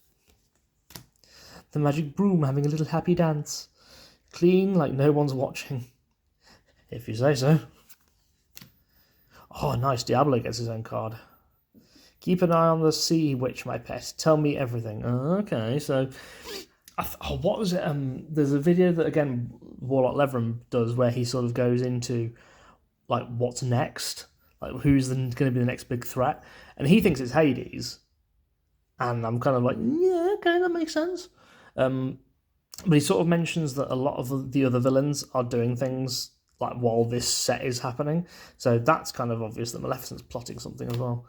The magic broom having a little happy dance. Clean like no one's watching. If you say so. Oh, nice. Diablo gets his own card. Keep an eye on the sea witch, my pet. Tell me everything. Okay, so... what was it? There's a video that, again, Warlock Leverum does where he sort of goes into, like, what's next? Like, who's going to be the next big threat? And he thinks it's Hades. And I'm kind of like, yeah, okay, that makes sense. But he sort of mentions that a lot of the other villains are doing things, like, while this set is happening. So that's kind of obvious that Maleficent's plotting something as well.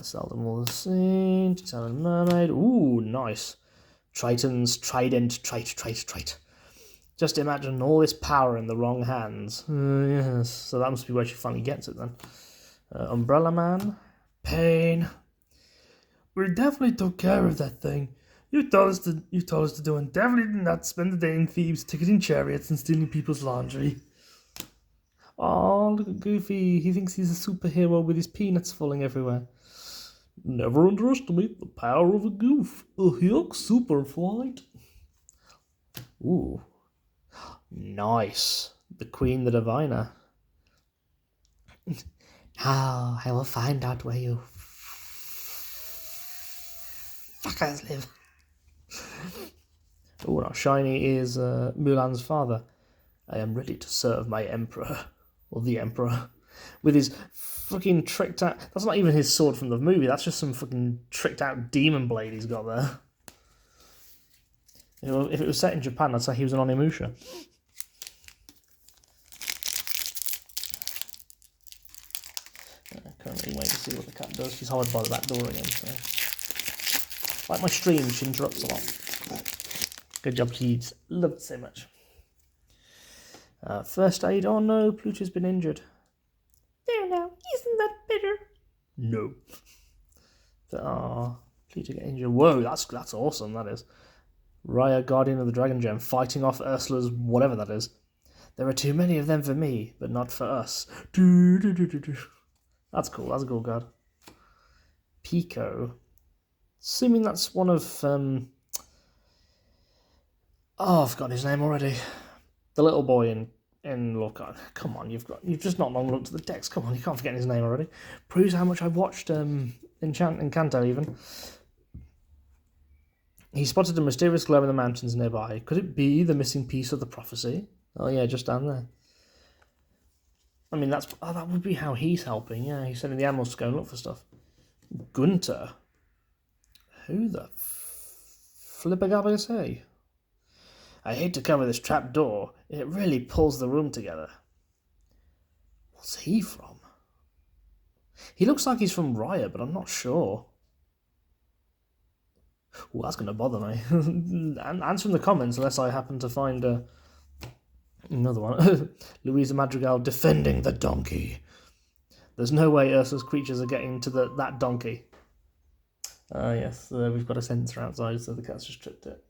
Seldom will the scene. Italian mermaid. Ooh, nice. Triton's trident, trite. Just imagine all this power in the wrong hands. Yes, so that must be where she finally gets it then. Umbrella Man. Pain. We definitely took care of that thing. You told us to do, and definitely did not spend the day in Thebes ticketing chariots and stealing people's laundry. Oh, look at Goofy. He thinks he's a superhero with his peanuts falling everywhere. Never underestimate the power of a goof. A yuck super flight. Ooh. Nice. The Queen, the Diviner. Now I will find out where you fuckers live. Oh, now shiny is Mulan's father. I am ready to serve my emperor. Or the emperor. With his fucking tricked out... That's not even his sword from the movie. That's just some fucking tricked out demon blade he's got there. You know, if it was set in Japan, I'd say he was an Onimusha. Currently waiting to see what the cat does. She's hollered by the back door again. So. Like my stream, she interrupts a lot. Good job, kids. Loved it so much. First aid. Oh no, Pluto's been injured. There now, isn't that better? No. Pluto get injured. Whoa, that's awesome, that is. Raya, Guardian of the Dragon Gem, fighting off Ursula's whatever that is. There are too many of them for me, but not for us. That's cool, that's a cool card. Pico. Assuming that's one of... I've forgotten his name already. The little boy in Lorcana. Come on, you've just not long looked at the decks. Come on, you can't forget his name already. Proves how much I've watched Encanto even. He spotted a mysterious glow in the mountains nearby. Could it be the missing piece of the prophecy? Oh yeah, just down there. I mean, that would be how he's helping. Yeah, he's sending the animals to go and look for stuff. Gunter. Who the Flippergabbergay. I hate to cover this trap door. It really pulls the room together. What's he from? He looks like he's from Riot, but I'm not sure. Ooh, that's going to bother me. Answer in the comments unless I happen to find another one. Louisa Madrigal defending the donkey. There's no way Ursula's creatures are getting to that donkey. Yes, we've got a sensor outside, so the cat's just tripped it.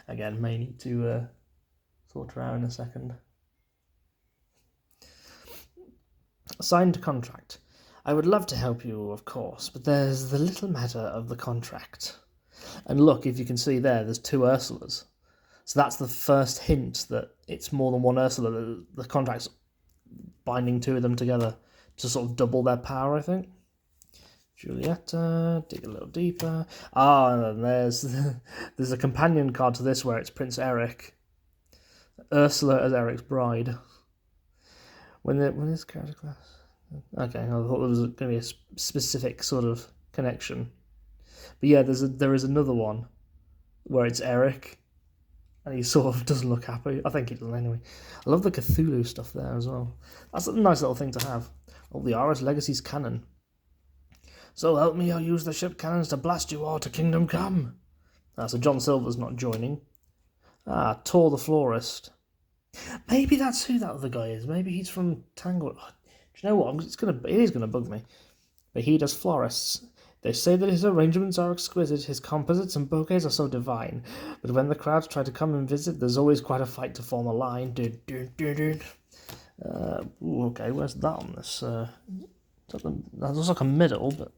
Again, may need to sort her out in a second. Signed contract. I would love to help you, of course, but there's the little matter of the contract. And look, if you can see there's 2 Ursulas. So that's the first hint that it's more than one Ursula. The contract's binding 2 of them together to sort of double their power, I think. Julieta, dig a little deeper. And there's a companion card to this where it's Prince Eric. Ursula as Eric's bride. When is character class? Okay, I thought there was going to be a specific sort of connection. But yeah, there is another one where it's Eric, and he sort of doesn't look happy. I think he doesn't anyway. I love the Cthulhu stuff there as well. That's a nice little thing to have. Oh, the RS Legacy's cannon. So help me, I'll use the ship cannons to blast you all to Kingdom Come. So John Silver's not joining. Tor the Florist. Maybe that's who that other guy is. Maybe he's from Tangle. Do you know what? It is gonna bug me. But he does florists. They say that his arrangements are exquisite, his composites and bouquets are so divine. But when the crowds try to come and visit, there's always quite a fight to form a line. Okay, where's that on this? That looks like a middle, but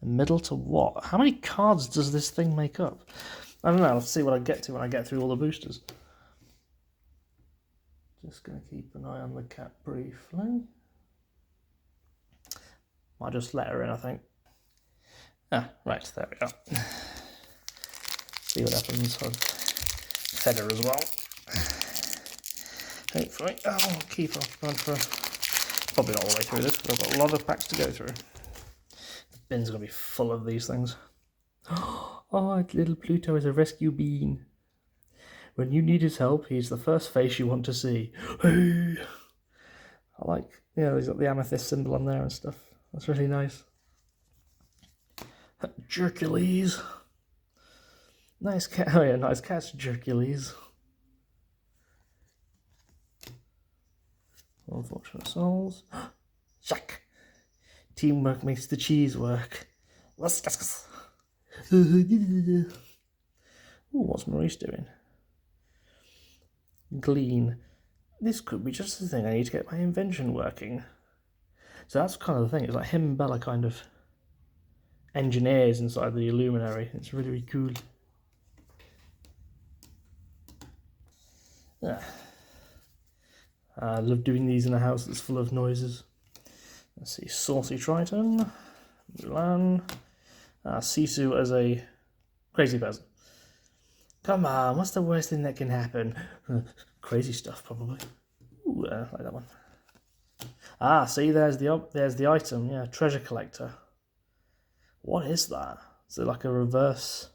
a middle to what? How many cards does this thing make up? I don't know. Let's see what I get to when I get through all the boosters. Just going to keep an eye on the cat briefly. Might just let her in, I think. Right, there we go. See what happens. I've fed her as well. Hopefully, I'll keep occupied for probably not all the way through this, but I've got a lot of packs to go through. The bin's going to be full of these things. Oh, little Pluto is a rescue bean. When you need his help, he's the first face you want to see. Hey! I like, he's got the amethyst symbol on there and stuff. That's really nice. Jercules. Nice cat. Oh yeah, nice cat's Jercules. Unfortunate souls. Jack. Teamwork makes the cheese work. Ooh, what's Maurice doing? Glean. This could be just the thing I need to get my invention working. So that's kind of the thing. It's like him and Bella kind of engineers inside the Illuminary. It's really, really cool. I love doing these in a house that's full of noises. Let's see. Saucy Triton. Mulan. Sisu as a crazy person. Come on, what's the worst thing that can happen? Crazy stuff, probably. Ooh, I like that one. See, there's the item. Yeah, treasure collector. What is that? Is it like a reverse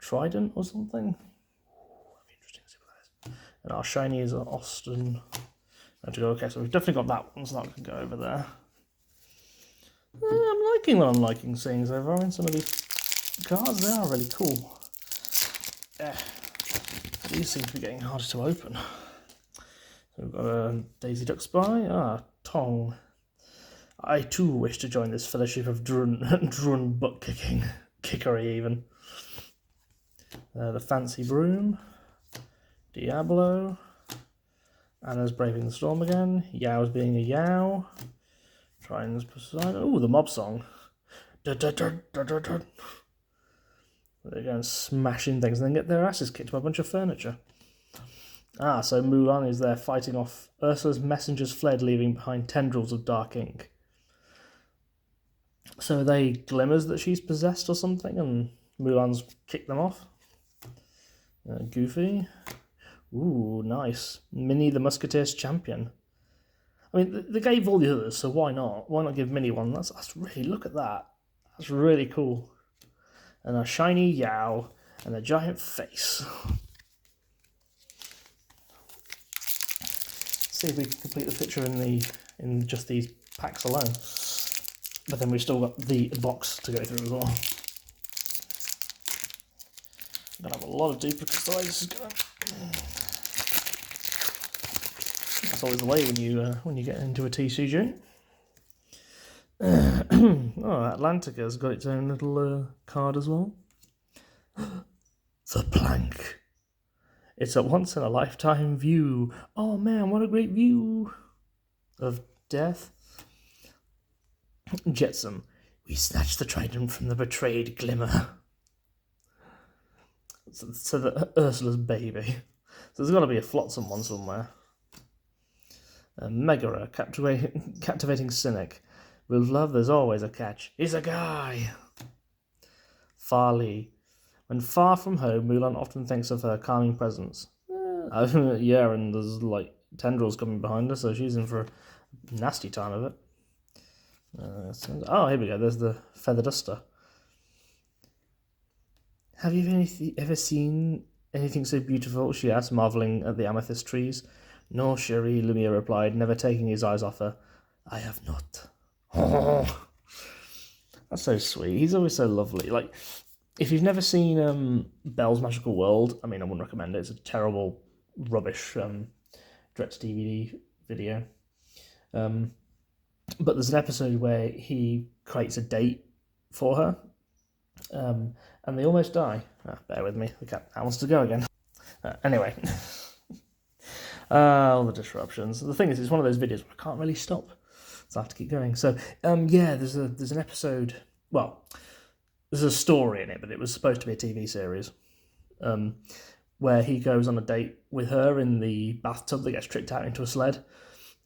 trident or something? That'd be interesting to see what that is. And our shiny is an Austin. Okay, so we've definitely got that one, so that can go over there. I'm liking what I'm liking seeing so far in some of these cards. They are really cool. These seem to be getting harder to open. So we've got a Daisy Duck Spy. Tong. I too wish to join this fellowship of drun butt kicking. Kickery even. The Fancy Broom. Diablo. Anna's Braving the Storm again. Yao's being a Yao. Triton's Poseidon. Ooh, the mob song. They're going smashing things and then get their asses kicked by a bunch of furniture. So Mulan is there fighting off Ursula's messengers fled, leaving behind tendrils of dark ink. So are they glimmers that she's possessed or something, and Mulan's kicked them off? Goofy. Ooh, nice. Minnie the Musketeer's champion. I mean, they gave all the others, so why not? Why not give Minnie one? That's really, look at that. That's really cool. And a shiny Yow and a giant face. See if we can complete the picture in just these packs alone. But then we've still got the box to go through as well. I'm gonna have a lot of duplicates the way this is going. That's always the way when you get into a TCG. Oh, Atlantica's got its own little card as well. The Plank. It's a once-in-a-lifetime view. Oh man, what a great view of death. Jetsam. We snatched the trident from the betrayed Glimmer. So the Ursula's baby. So there's got to be a flotsam one somewhere. Megara, captivating cynic. With love, there's always a catch. He's a guy. Farley. When far from home, Mulan often thinks of her calming presence. Yeah, and there's like tendrils coming behind her, so she's in for a nasty time of it. Oh, here we go. There's the feather duster. Have you ever seen anything so beautiful? She asked, marvelling at the amethyst trees. No, Cherie, Lumiere replied, never taking his eyes off her. I have not. Oh, that's so sweet. He's always so lovely. Like, if you've never seen Belle's Magical World, I mean, I wouldn't recommend it. It's a terrible, rubbish direct-to-DVD video. But there's an episode where he creates a date for her, and they almost die. Bear with me, the cat wants to go again. Anyway, all the disruptions. The thing is, it's one of those videos where I can't really stop, so I have to keep going. So, yeah, there's an episode. Well, there's a story in it, but it was supposed to be a TV series, where he goes on a date with her in the bathtub that gets tricked out into a sled,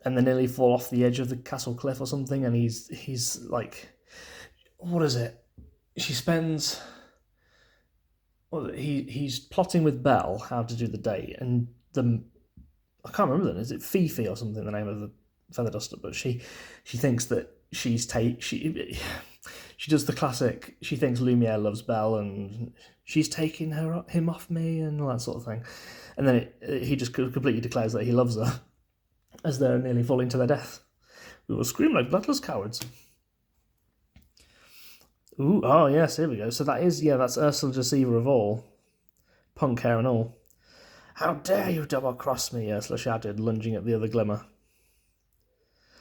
and they nearly fall off the edge of the castle cliff or something, and he's like, what is it? She spends... Well, he's plotting with Belle how to do the date, and I can't remember then, is it Fifi or something, the name of the feather duster, but she thinks that she does the classic, she thinks Lumiere loves Belle, and she's taking him off me, and all that sort of thing. And then he just completely declares that he loves her, as they're nearly falling to their death. We will scream like bloodless cowards. Ooh, oh yes, here we go. So that's Ursula Deceiver of all. Punk hair and all. How dare you double-cross me, Ursula shouted, lunging at the other Glimmer.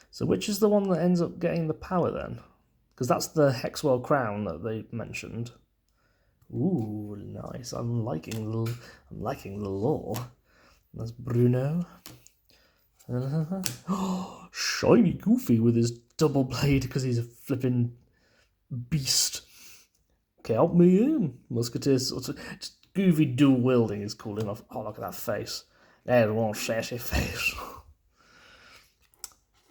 So which is the one that ends up getting the power then? Because that's the Hexwell crown that they mentioned. Ooh, nice. I'm liking the lore. That's Bruno. Oh, shiny Goofy with his double blade because he's a flipping beast. Count me in. Musketeers. Just Goofy dual wielding is cool enough. Oh, look at that face. There's one sassy face.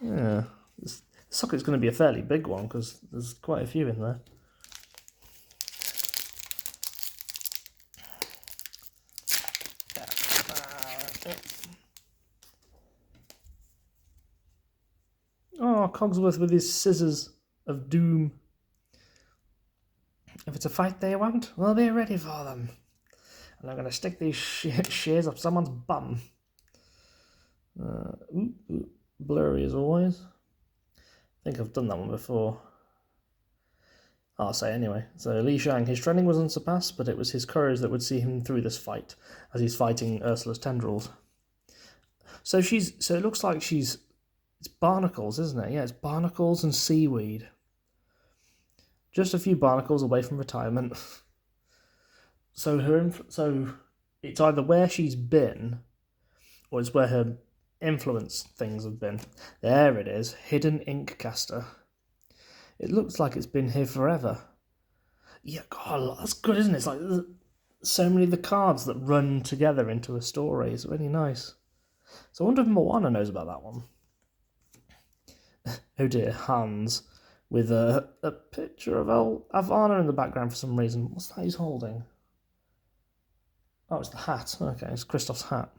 Yeah. This socket's going to be a fairly big one because there's quite a few in there. Oh, Cogsworth with his scissors of doom. If it's a fight they want, we'll be ready for them. And I'm going to stick these shears up someone's bum. Blurry as always. I think I've done that one before. I'll say anyway. So Li Shang, his training was unsurpassed, but it was his courage that would see him through this fight, as he's fighting Ursula's tendrils. So it looks like it's barnacles, isn't it? Yeah, it's barnacles and seaweed. Just a few barnacles away from retirement. So it's either where she's been, or it's where her influence things have been. There it is, hidden ink caster. It looks like it's been here forever. Yeah, God, that's good, isn't it? It's like so many of the cards that run together into a story. It's really nice. So I wonder if Moana knows about that one. Oh dear, Hans, with a picture of Avana in the background for some reason. What's that he's holding? Oh, it's the hat. Okay, it's Kristoff's hat.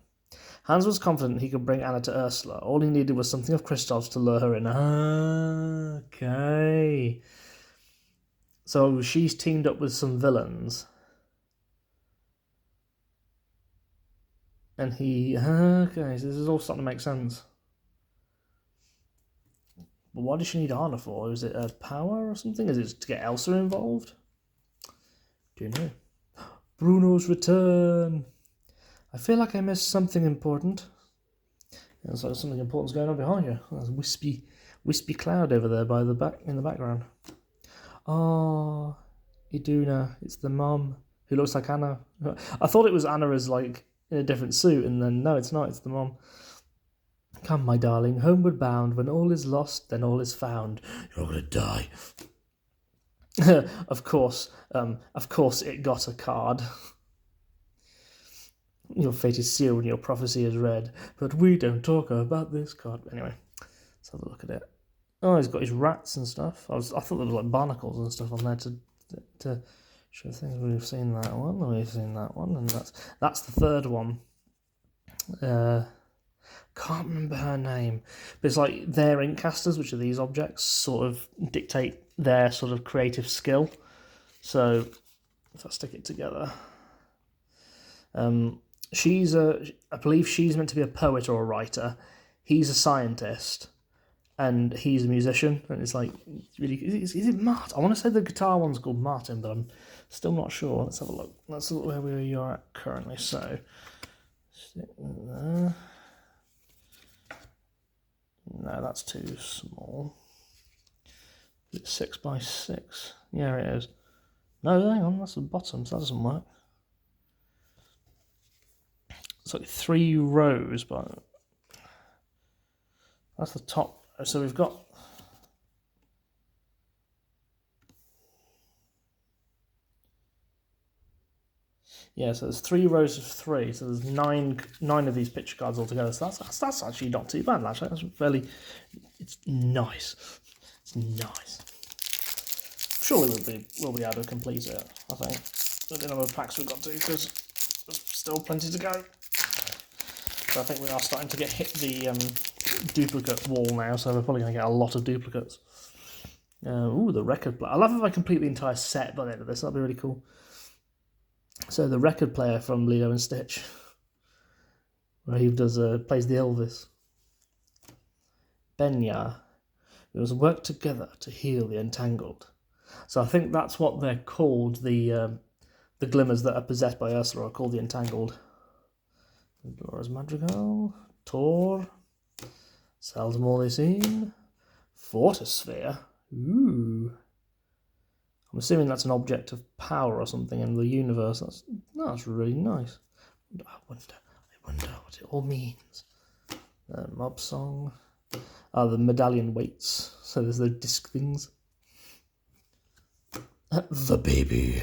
Hans was confident he could bring Anna to Ursula. All he needed was something of Kristoff's to lure her in. Okay. So she's teamed up with some villains. And he... Okay, so this is all starting to make sense. But what does she need Anna for? Is it a power or something? Is it to get Elsa involved? Do you know? Bruno's return! I feel like I missed something important. There's like something important's going on behind you. There's a wispy cloud over there in the background. Oh, Iduna, it's the mom who looks like Anna. I thought it was Anna as like in a different suit, and then no, it's not. It's the mom. Come, my darling, homeward bound. When all is lost, then all is found. You're gonna die. Of course, it got a card. Your fate is sealed and your prophecy is read, but we don't talk about this card. Anyway, let's have a look at it. Oh, he's got his rats and stuff. I thought there was like barnacles and stuff on there to show things. We've seen that one, and that's the third one. Can't remember her name, but it's like their incasters, which are these objects, sort of dictate their sort of creative skill. So if I stick it together, I believe she's meant to be a poet or a writer. He's a scientist, and he's a musician. And it's like, really, is it Martin? I want to say the guitar one's called Martin, but I'm still not sure. Let's have a look. Let's look where we are at currently. So, stick there. No, that's too small. Is it 6x6? Yeah, it is. No, hang on, that's the bottom, so that doesn't work. It's like 3 rows, but that's the top. So we've got... Yeah, so there's 3 rows of 3, so there's nine of these picture cards altogether. So that's actually not too bad. Actually, that's fairly. It's nice. It's nice. Surely we'll be able to complete it. I think. With the number of packs we've got to, because there's still plenty to go. So I think we are starting to hit the duplicate wall now. So we're probably going to get a lot of duplicates. Ooh, the record player. I love if I complete the entire set by the end of this. That'd be really cool. So the record player from Lilo and Stitch, where he plays the Elvis. Benya, we must work together to heal the entangled. So I think that's what they're called. The glimmers that are possessed by Ursula are called the entangled. Dora's Madrigal, Tor, Salzmorley Fortisphere. Ooh. I'm assuming that's an object of power or something in the universe. That's really nice. I wonder what it all means. Mob song. The medallion weights. So there's the disc things. The baby.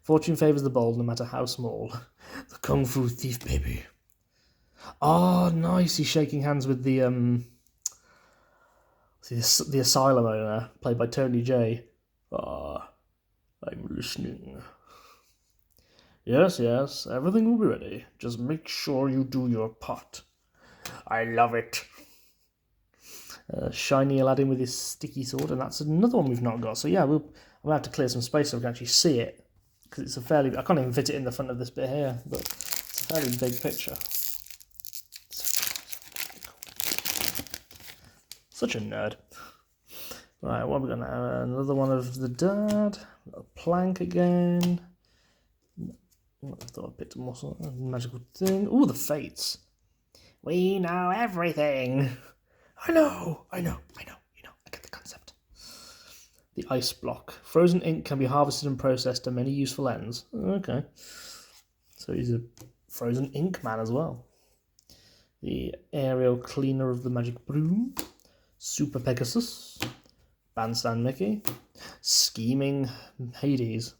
Fortune favours the bold, no matter how small. The kung fu thief baby. Oh, nice. He's shaking hands with the asylum owner, played by Tony J. I'm listening. Yes, everything will be ready. Just make sure you do your part. I love it. Shiny Aladdin with his sticky sword, and that's another one we've not got. So yeah, I'm going to have to clear some space so we can actually see it, because it's a fairly... I can't even fit it in the front of this bit here, but it's a fairly big picture. Such a nerd. Right, what have we got now? Another one of the dad. A plank again. I thought I picked a muscle. A magical thing. Ooh, the fates. We know everything. I know. I get the concept. The ice block. Frozen ink can be harvested and processed to many useful ends. Okay. So he's a frozen ink man as well. The aerial cleaner of the magic broom. Super Pegasus. Bandstand Mickey. Scheming Hades.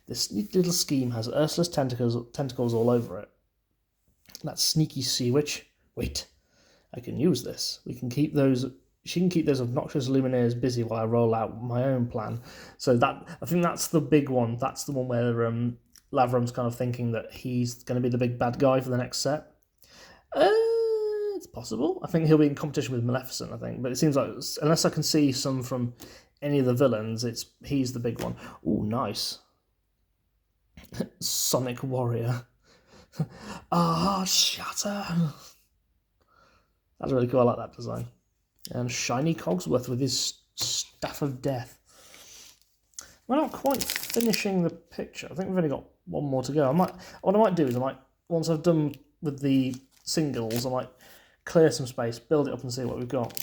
This neat little scheme has Ursula's tentacles all over it. That sneaky sea witch. Wait, I can use this. She can keep those obnoxious Lumineers busy while I roll out my own plan. So I think that's the big one. That's the one where Lavrum's kind of thinking that he's going to be the big bad guy for the next set. It's possible. I think he'll be in competition with Maleficent, I think. But it seems like, unless I can see some from any of the villains, he's the big one. Ooh, nice. Sonic Warrior. Shatter. That's really cool. I like that design. And Shiny Cogsworth with his Staff of Death. We're not quite finishing the picture. I think we've only got one more to go. What I might do is once I've done with the singles, I might clear some space, build it up and see what we've got.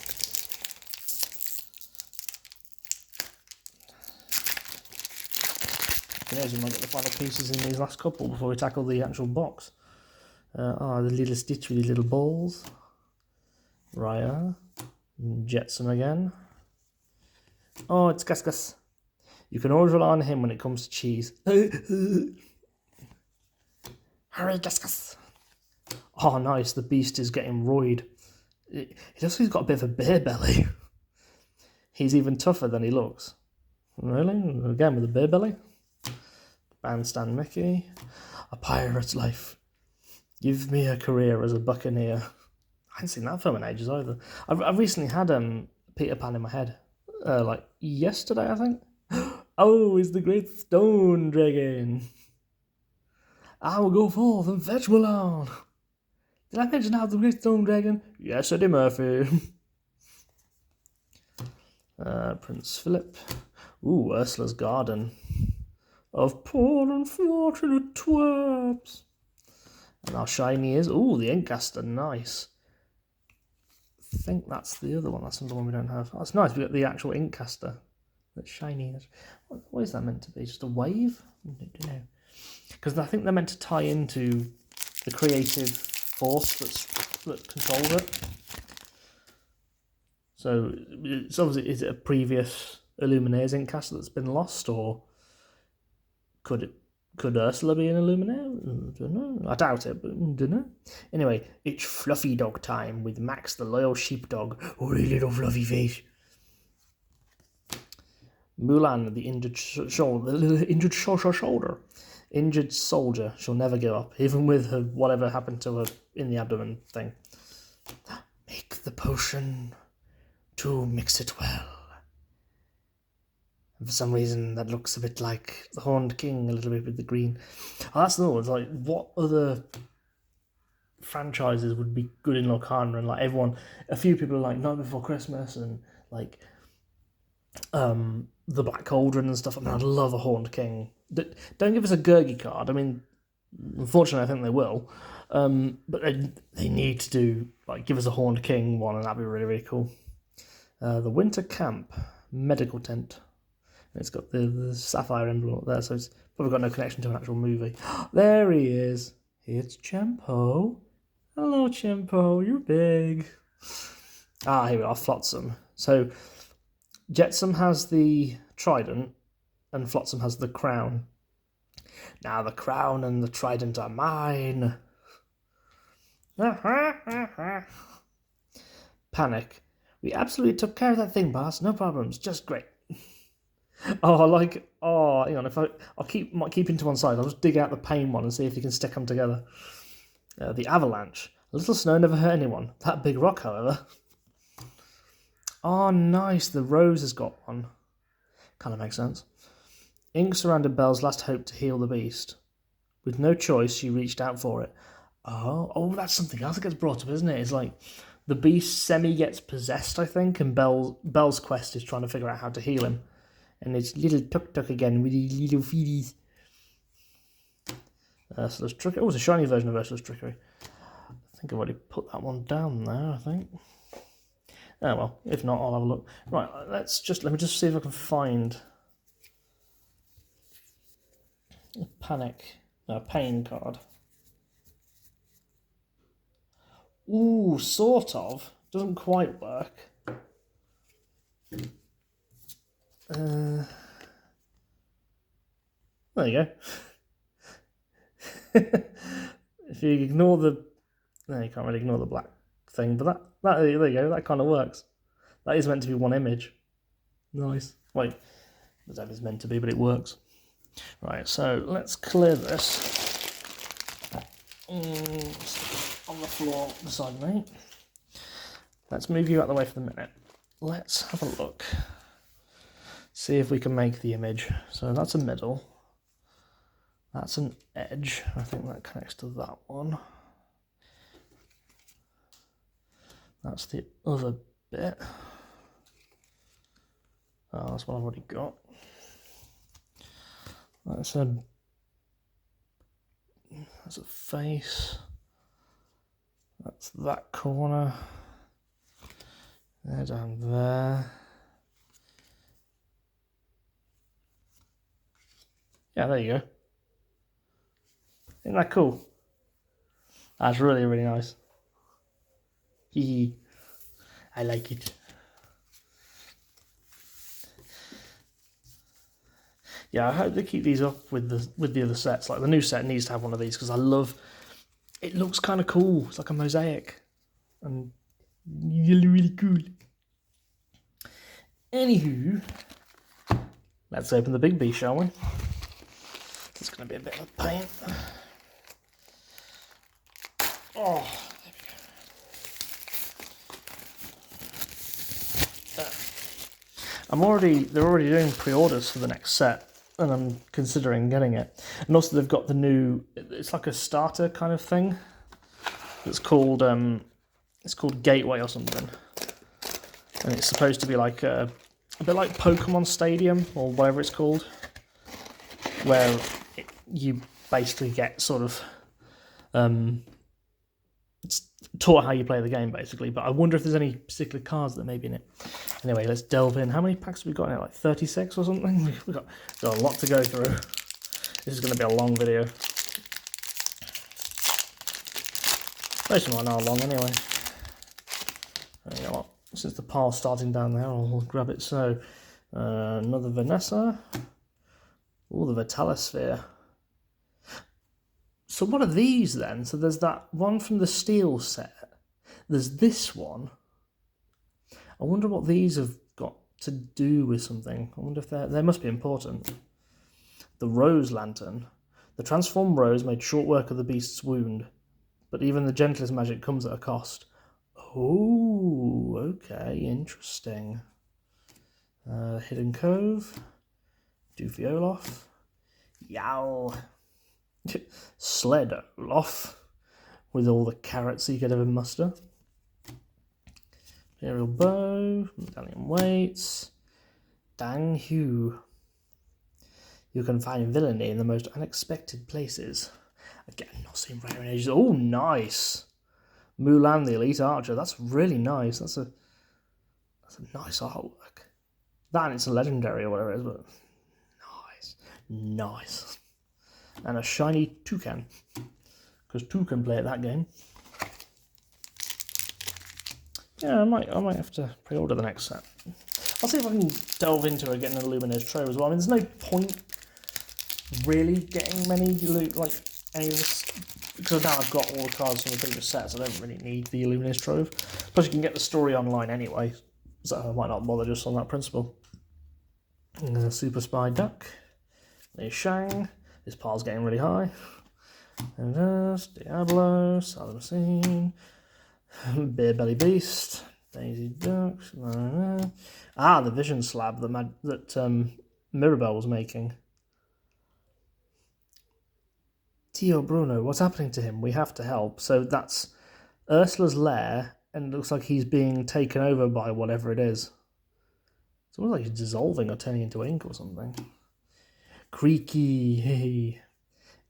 Who knows, we might get the final pieces in these last couple before we tackle the actual box. The little Stitch with his little balls. Raya. Jetsam again. Oh, it's Gus Gus. You can always rely on him when it comes to cheese. Hurry, Gus Gus. Oh, nice. The beast is getting roid. He looks like he's got a bit of a bear belly. He's even tougher than he looks. Really? Again with a bear belly? Bandstand Mickey. A pirate's life. Give me a career as a buccaneer. I haven't seen that film in ages either. I've recently had Peter Pan in my head. Like yesterday, I think. Oh, it's the great stone dragon. I will go forth and fetch Mulan. Did I mention how the great stone dragon? Yes, Eddie Murphy. Prince Philip. Ooh, Ursula's garden. Of poor unfortunate twerps. And how shiny is. Ooh, the Inkcaster, nice. I think that's the other one. That's another one we don't have. That's nice. We got the actual Inkcaster. That's shiny. What is that meant to be? Just a wave? I don't know. Because I think they're meant to tie into the creative force that controls it. So it's obviously, is it a previous Illuminator's Inkcaster that's been lost, or could Ursula be an Illuminator? I don't know. I doubt it, but I don't know. Anyway, it's fluffy dog time with Max the loyal sheepdog. Oh, a little fluffy face. Mulan, the injured shoulder. Injured soldier. She'll never give up, even with her whatever happened to her in the abdomen thing. Make the potion to mix it well. And for some reason, that looks a bit like the Horned King, a little bit with the green. Oh, that's the one. It's like, what other franchises would be good in Lorcana? And like everyone, a few people are like Night Before Christmas and like the Black Cauldron and stuff. I mean, I'd love a Horned King. Don't give us a Gurgi card. I mean, unfortunately, I think they will. But they need to do, like, give us a Horned King one, and that'd be really, really cool. The Winter Camp Medical Tent. And it's got the sapphire emblem up there, so it's probably got no connection to an actual movie. There he is. It's Chempo. Hello, Chempo. You're big. Here we are, Flotsam. So Jetsam has the trident, and Flotsam has the crown. Now the crown and the trident are mine. Panic. We absolutely took care of that thing, boss. No problems. Just great. Hang on. Might keep into one side. I'll just dig out the pain one and see if you can stick them together. The avalanche. A little snow never hurt anyone. That big rock, however. Oh, nice. The rose has got one. Kind of makes sense. Ink surrounded Belle's last hope to heal the beast. With no choice, she reached out for it. Oh, that's something else that gets brought up, isn't it? It's like the beast semi-gets possessed, I think, and Belle's quest is trying to figure out how to heal him. And it's little Tuk-Tuk again with his little feeties. Ursula's Trickery. Oh, it's a shiny version of Ursula's Trickery. I think I've already put that one down there, I think. Oh, well, if not, I'll have a look. Right, let me just see if I can find a pain card. Ooh, sort of. Doesn't quite work. There you go. If you ignore the... No, you can't really ignore the black thing, but there you go, that kind of works. That is meant to be one image. Nice. Wait, that is meant to be, but it works. Right, so let's clear this. on the floor beside me. Let's move you out of the way for the minute. Let's have a look. See if we can make the image. So that's a middle. That's an edge. I think that connects to that one. That's the other bit. Oh, that's what I've already got. That's a face. That's that corner. They're down there. Yeah, there you go. Isn't that cool? That's really, really nice. Hee. I like it. Yeah, I hope they keep these up with the other sets. Like the new set needs to have one of these because I love. It looks kind of cool. It's like a mosaic, and really, really cool. Anywho, let's open the big B, shall we? It's going to be a bit of a pain. Oh, there we go. They're already doing pre-orders for the next set, and I'm considering getting it. And also they've got the new, it's like a starter kind of thing. It's called Gateway or something. And it's supposed to be like a bit like Pokemon Stadium or whatever it's called, where you basically get sort of it's taught how you play the game basically. But I wonder if there's any particular cards that may be in it. Anyway, let's delve in. How many packs have we got in it? Like 36 or something? We've got a lot to go through. This is going to be a long video. Most of mine are long anyway. You know what? Since the pile's starting down there, I'll grab it. So, another Vanessa. Oh, the Vitalisphere. So what are these then? So there's that one from the Steel set. There's this one. I wonder what these have got to do with something. I wonder if they must be important. The Rose Lantern. The transformed rose made short work of the beast's wound, but even the gentlest magic comes at a cost. Oh, okay, interesting. Hidden Cove. Doofy Olaf. Yow. Sled Olaf. With all the carrots you could ever muster. Imperial Bow. Medallion Weights. Dang Hugh. You can find villainy in the most unexpected places. Again, not seen rare in ages. Oh, nice. Mulan, the Elite Archer. That's really nice. That's a nice artwork. That and it's a legendary or whatever it is, but nice. Nice. And a shiny Toucan. Because Toucan play at that game. Yeah, I might have to pre-order the next set. I'll see if I can delve into it, getting an Illuminator's Trove as well. I mean, there's no point really getting many loot, like any of this, because now I've got all the cards from the previous sets. I don't really need the Illuminator's Trove. Plus, you can get the story online anyway, so I might not bother just on that principle. Super Spy Duck. There's Shang. This pile's getting really high. And there's Diablo, Salamacine, Beer Belly Beast, Daisy Ducks. The Vision Slab that Mirabelle was making. Tio Bruno, what's happening to him? We have to help. So that's Ursula's lair, and it looks like he's being taken over by whatever it is. It's almost like he's dissolving or turning into ink or something. Creaky, hey.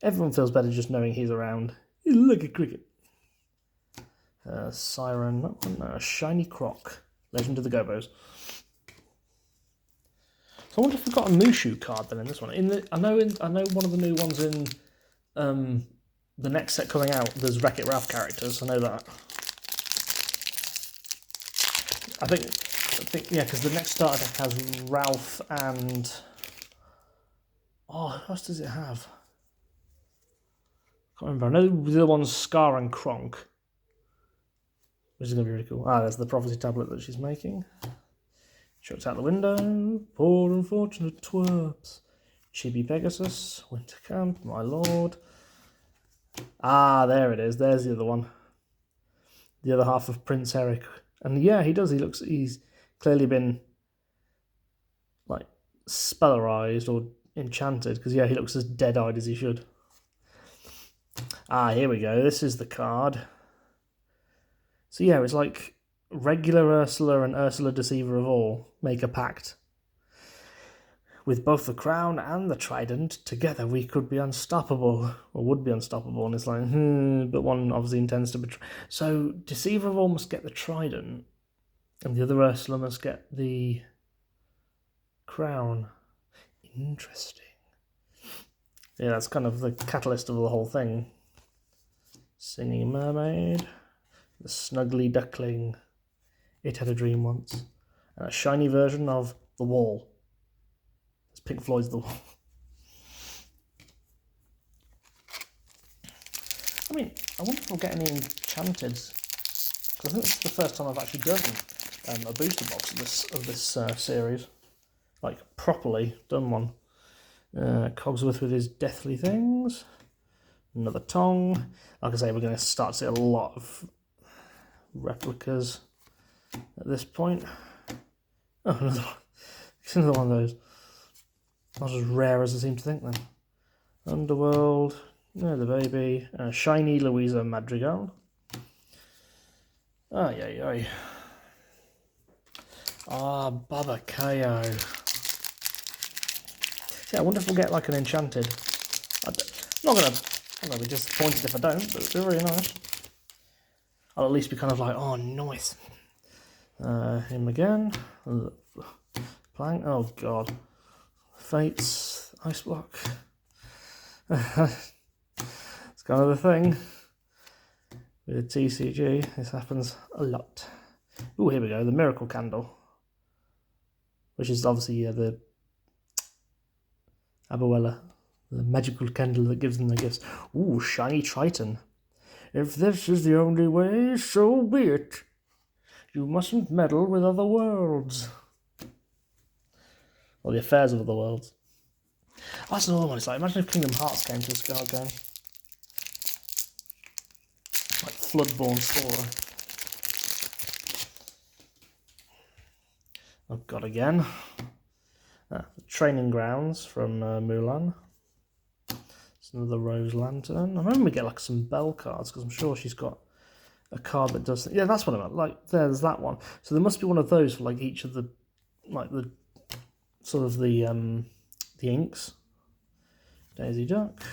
Everyone feels better just knowing he's around. Look at Cricket. Siren, that one, a Shiny Croc. Legend of the Gobos. So I wonder if we've got a Mushu card then in this one. I know one of the new ones in the next set coming out, there's Wreck-It Ralph characters. I know that. I think yeah, because the next starter deck has Ralph and who else does it have? I can't remember. I know the other one's Scar and Kronk, which is going to be really cool. There's the prophecy tablet that she's making. Chucked out the window. Poor unfortunate twerps. Chibi Pegasus. Winter Camp. My lord. There it is. There's the other one. the other half of Prince Eric. And yeah, he does. He's clearly been like spellerized or enchanted, because yeah, he looks as dead-eyed as he should. Ah, here we go. This is the card. So yeah, it's like regular Ursula and Ursula Deceiver of All make a pact. With both the crown and the trident, together we could be unstoppable, or would be unstoppable. And it's like, but one obviously intends to betray. So Deceiver of All must get the trident, and the other Ursula must get the crown. Interesting. Yeah, that's kind of the catalyst of the whole thing. Singing Mermaid, the Snuggly Duckling, It Had a Dream Once, and a shiny version of The Wall. It's Pink Floyd's The Wall. I mean, I wonder if we'll get any enchanted, because I think this is the first time I've actually done a booster box of this series, like properly done one. Cogsworth with his deathly things. Another Tong. Like I say, we're going to start to see a lot of replicas at this point. Oh, another one. It's another one of those. Not as rare as I seem to think then. Underworld. No, the baby. Shiny Louisa Madrigal. Ay, ay, ay. Ah, Baba Kayo. Yeah, I wonder if we'll get like an enchanted. I'm not gonna be disappointed if I don't, but it'll be really nice. I'll at least be kind of like, oh, nice. Him again. Plank. Oh god. Fates. Ice block. It's kind of the thing with TCG. This happens a lot. Oh, here we go. The miracle candle, which is obviously the Abuela, the magical candle that gives them the gifts. Ooh, shiny Triton. If this is the only way, so be it. You mustn't meddle with other worlds. Or the affairs of other worlds. Oh, that's another one. It's like, imagine if Kingdom Hearts came to this card game. Like Floodborn Sora. Oh god, again. The training grounds from Mulan. It's another Rose Lantern. I remember we get like some Belle cards, because I'm sure she's got a card that does. Yeah, that's what I meant. Like, there's that one. So there must be one of those for like each of the, like the sort of the inks. Daisy Duck,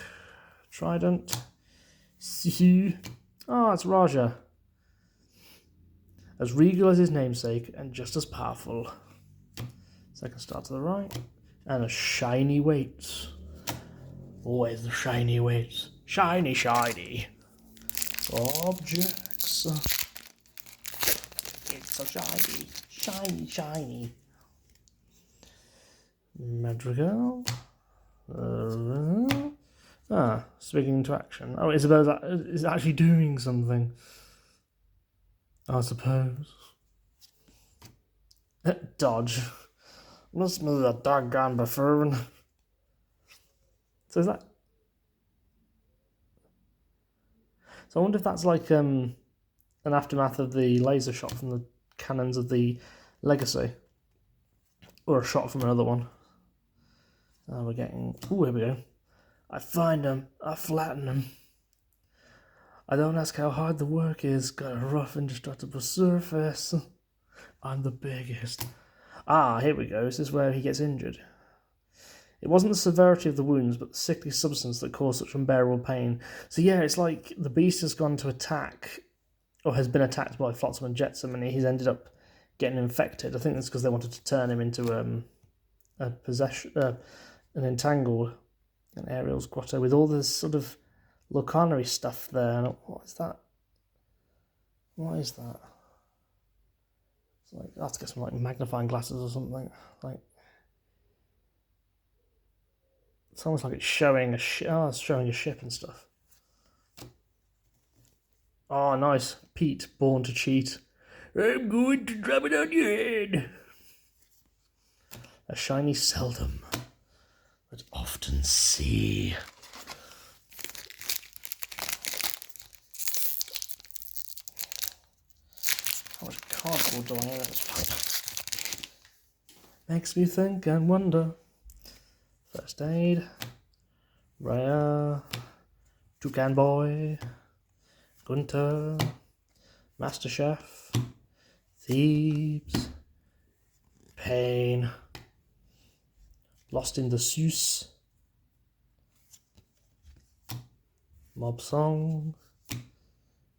Trident. Oh, it's Raja. As regal as his namesake and just as powerful. Second star to the right. And a shiny weights. Always the shiny weights. Shiny, shiny. Objects. It's so shiny. Shiny, shiny. Madrigal. Speaking into action. Oh, Isabella is actually doing something. I suppose. Dodge. Must be the doggone buffoon. So is that? So I wonder if that's like an aftermath of the laser shot from the cannons of the Legacy, or a shot from another one. We're getting. Ooh, here we go. I find them. I flatten them. I don't ask how hard the work is. Got a rough, indestructible surface. I'm the biggest. Ah, here we go. This is where he gets injured. It wasn't the severity of the wounds, but the sickly substance that caused such unbearable pain. So yeah, it's like the beast has gone to attack, or has been attacked by Flotsam and Jetsam, and he's ended up getting infected. I think that's because they wanted to turn him into an entangled, an Ariel's grotto with all this sort of Lorcana stuff there. What is that? What is that? It's like, I have to get some like magnifying glasses or something. Like, it's almost like it's showing a it's showing a ship and stuff. Oh, nice. Pete, born to cheat. I'm going to drop it on your head. A shiny seldom, but often see. cardboard drawing in it. Makes me think and wonder. First aid. Raya. Toucan Boy. Gunter. Master Chef. Thebes. Pain. Lost in the Seuss. Mob Song.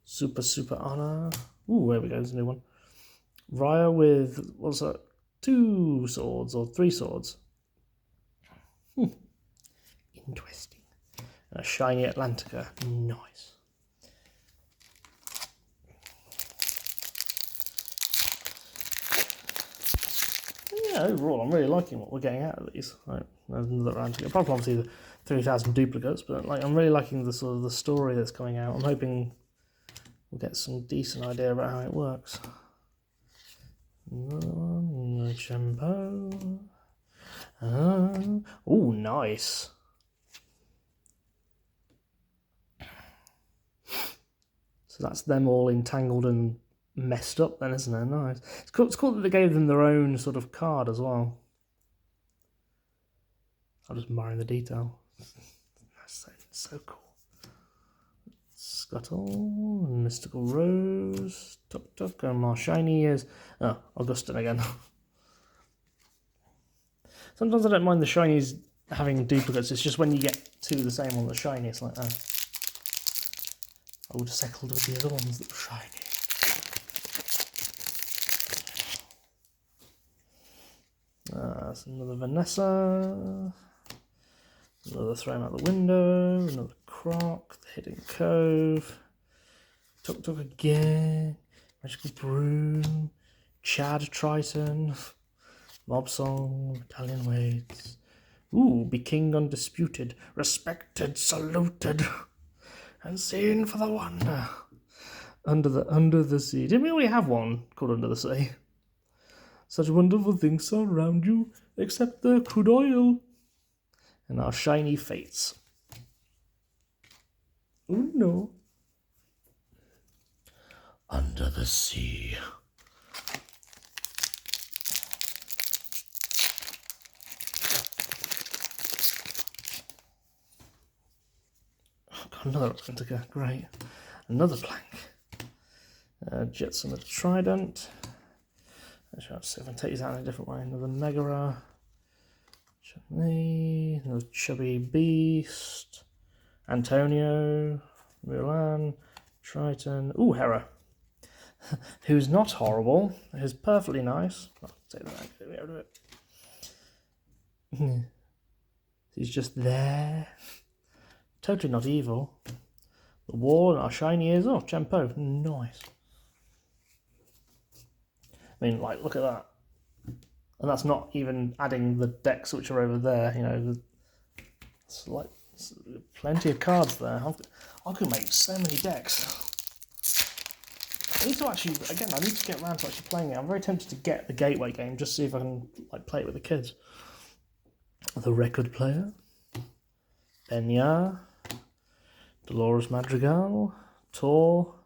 Super Honor. Ooh, there we go, there's a new one. Raya with, what's that, 2 swords or 3 swords. Interesting. And a shiny Atlantica. Nice. Yeah, overall, I'm really liking what we're getting out of these. Right, there's another Atlantica. Apart from obviously the 3,000 duplicates, but like I'm really liking the sort of the story that's coming out. I'm hoping we'll get some decent idea about how it works. Another one, Champo. Oh, nice. So that's them all entangled and messed up then, isn't it? Nice. It's cool that they gave them their own sort of card as well. I'm just admiring the detail. That's so cool. Scuttle, Mystical Rose, Tuk, and more shiny is Augustin again. Sometimes I don't mind the shinies having duplicates, it's just when you get 2 the same on the shiny, it's like, oh. I would have settled with the other ones that were shiny. That's another Vanessa. Another throw him out the window. Another Croc. The Hidden Cove. Tuk again. Magical Broom. Chad Triton. Mob Song. Italian Waits. Ooh, be king undisputed. Respected, saluted. And seen for the wonder. Under the sea. Didn't we already have one called Under the Sea? Such wonderful things surround you, except the crude oil and our shiny fates. Oh no. Under the sea. Oh, got another Atlantica, great. Another plank. Jetson the Trident. Let's see if I can take these out in a different way. Another Megara. Another Chubby Beast. Antonio. Mulan. Triton. Ooh, Hera. Who's not horrible. Who's perfectly nice. I'll take that out. Get rid of it. He's just there. Totally not evil. The wall and our shiny ears. Oh, Champo. Nice. I mean, like, look at that. And that's not even adding the decks which are over there, you know. It's like it's plenty of cards there. I could make so many decks. I need to actually, again, I need to get around to actually playing it. I'm very tempted to get the Gateway game, just see if I can like play it with the kids. The Record Player. Benya. Dolores Madrigal. Tor.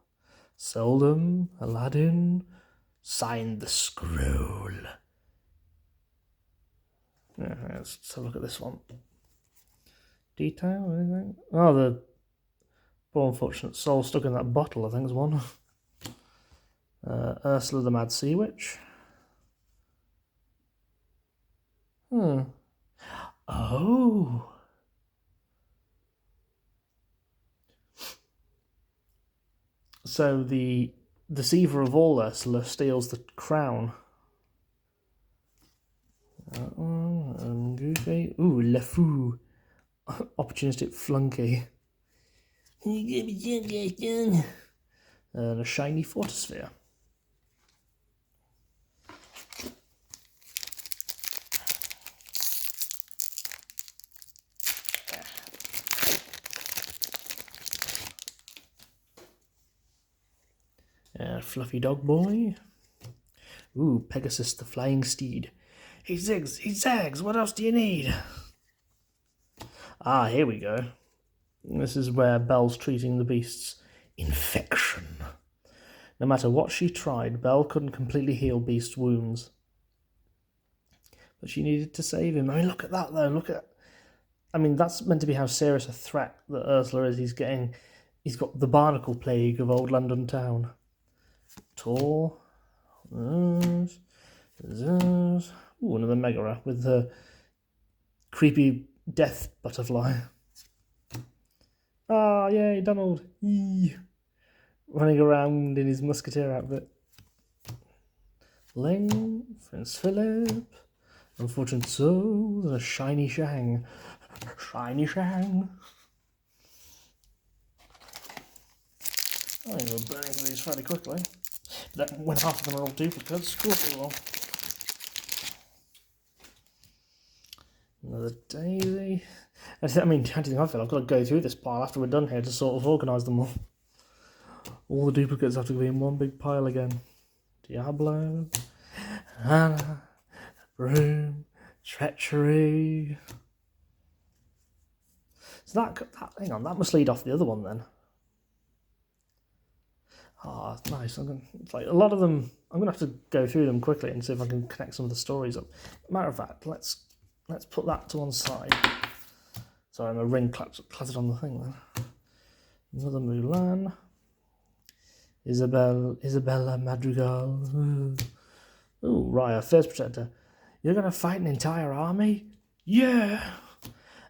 Seldom. Aladdin. Sign the Scroll. Yeah, let's have a look at this one. Detail, anything? Oh, the poor unfortunate soul stuck in that bottle, I think is one. Ursula the Mad Sea Witch. Oh. So the deceiver of all Ursula steals the crown. Goofy. Ooh, LeFou. Opportunistic flunky. And a shiny Fortisphere. Fluffy Dog Boy. Ooh, Pegasus the Flying Steed. He zigs, he zags, what else do you need? Ah, here we go. This is where Belle's treating the beasts. Infection. No matter what she tried, Belle couldn't completely heal Beast's wounds. But she needed to save him. I mean, look at that, though. I mean, that's meant to be how serious a threat that Ursula is. He's got the barnacle plague of old London town. Tall. Ooh, another Megara with the creepy death butterfly. Ah, yay, Donald. Yee. Running around in his musketeer outfit. Ling, Prince Philip, Unfortunate Souls, and a shiny Shang. Shiny Shang. I think we're burning through these fairly quickly. But then when half of them are all duplicates, of course we will. Another daisy. I mean, I feel I've got to go through this pile after we're done here to sort of organise them all. All the duplicates have to be in one big pile again. Diablo, Hannah, Broom, Treachery. So hang on, that must lead off the other one then. Ah, oh, nice. It's like a lot of them. I'm gonna have to go through them quickly and see if I can connect some of the stories up. Matter of fact, let's put that to one side. Sorry, my ring clattered on the thing then. Another Mulan. Isabella Madrigal. Ooh, Raya, First Protector. You're gonna fight an entire army? Yeah!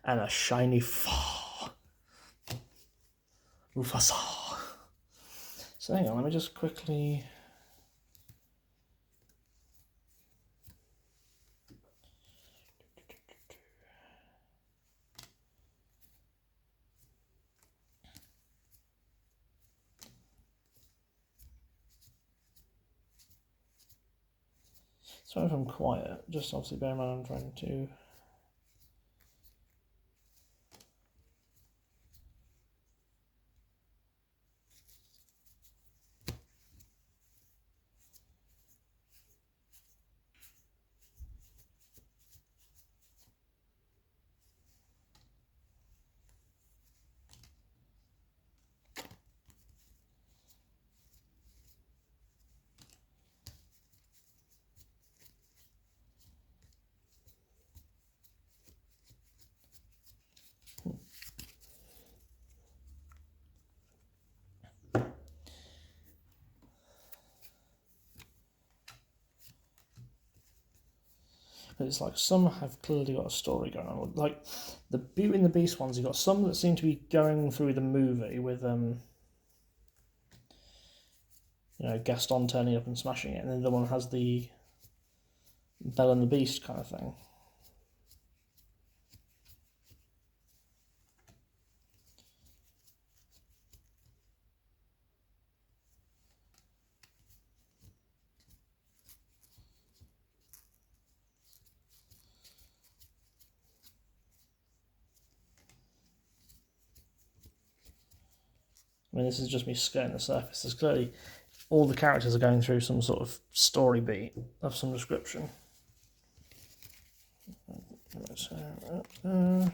And a shiny Fa. Mufasa. So hang on, let me just quickly... Sorry if I'm quiet, just obviously bear in mind I'm trying to... But it's like some have clearly got a story going on. Like the Beauty and the Beast ones, you've got some that seem to be going through the movie with Gaston turning up and smashing it, and then the one has the Belle and the Beast kind of thing. I mean, this is just me skirting the surface. There's clearly all the characters are going through some sort of story beat of some description. Oh,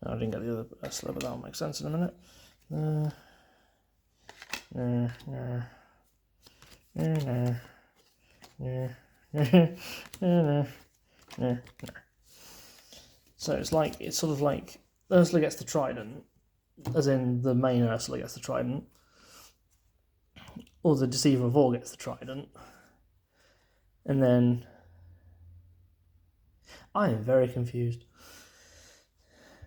I didn't get the other Ursula, but that'll make sense in a minute. So it's sort of like Ursula gets the trident, as in the main Ursula gets the trident, or the Deceiver of All gets the trident, and then I am very confused.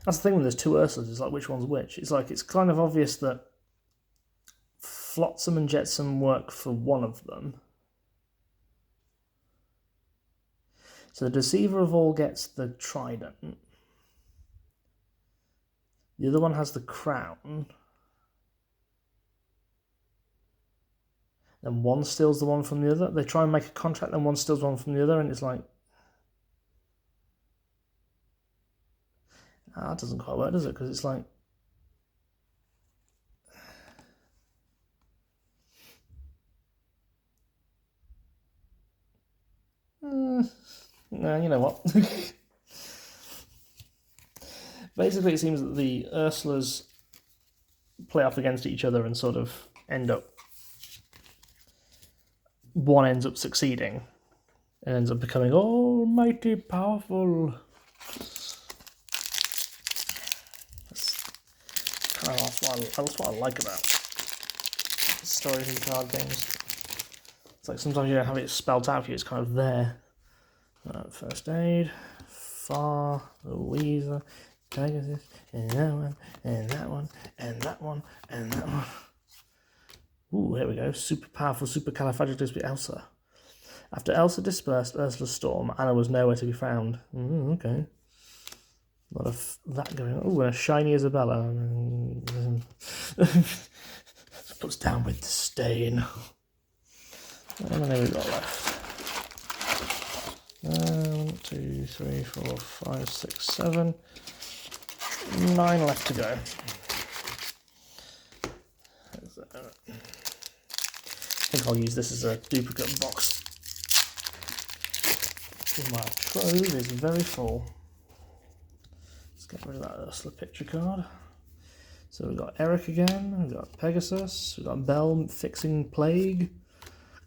That's the thing when there's two Ursulas, it's like which one's which. It's like it's kind of obvious that Flotsam and Jetsam work for one of them. So the Deceiver of All gets the trident. The other one has the crown. And one steals the one from the other. They try and make a contract, and one steals one from the other, and it's like... that doesn't quite work, does it? Because it's like... no, you know what? Basically, it seems that the Ursulas play off against each other and sort of end up... One ends up succeeding and ends up becoming almighty powerful. That's what I like about stories and card games. It's like sometimes you don't have it spelled out for you, it's kind of there. First aid, Far, Louisa, Pegasus, and that one, and that one, and that one, and that one. Ooh, here we go. Super powerful, supercalifragilistic Elsa. After Elsa dispersed Ursula's storm, Anna was nowhere to be found. Okay. A lot of that going on. Ooh, and a shiny Isabella. Puts down with disdain. How many have we got left? 1, 2, 3, 4, 5, 6, 7. 9 left to go. I think I'll use this as a duplicate box. My trove is very full. Let's get rid of that Ursula picture card. So we've got Eric again, we've got Pegasus, we've got Belle fixing Plague,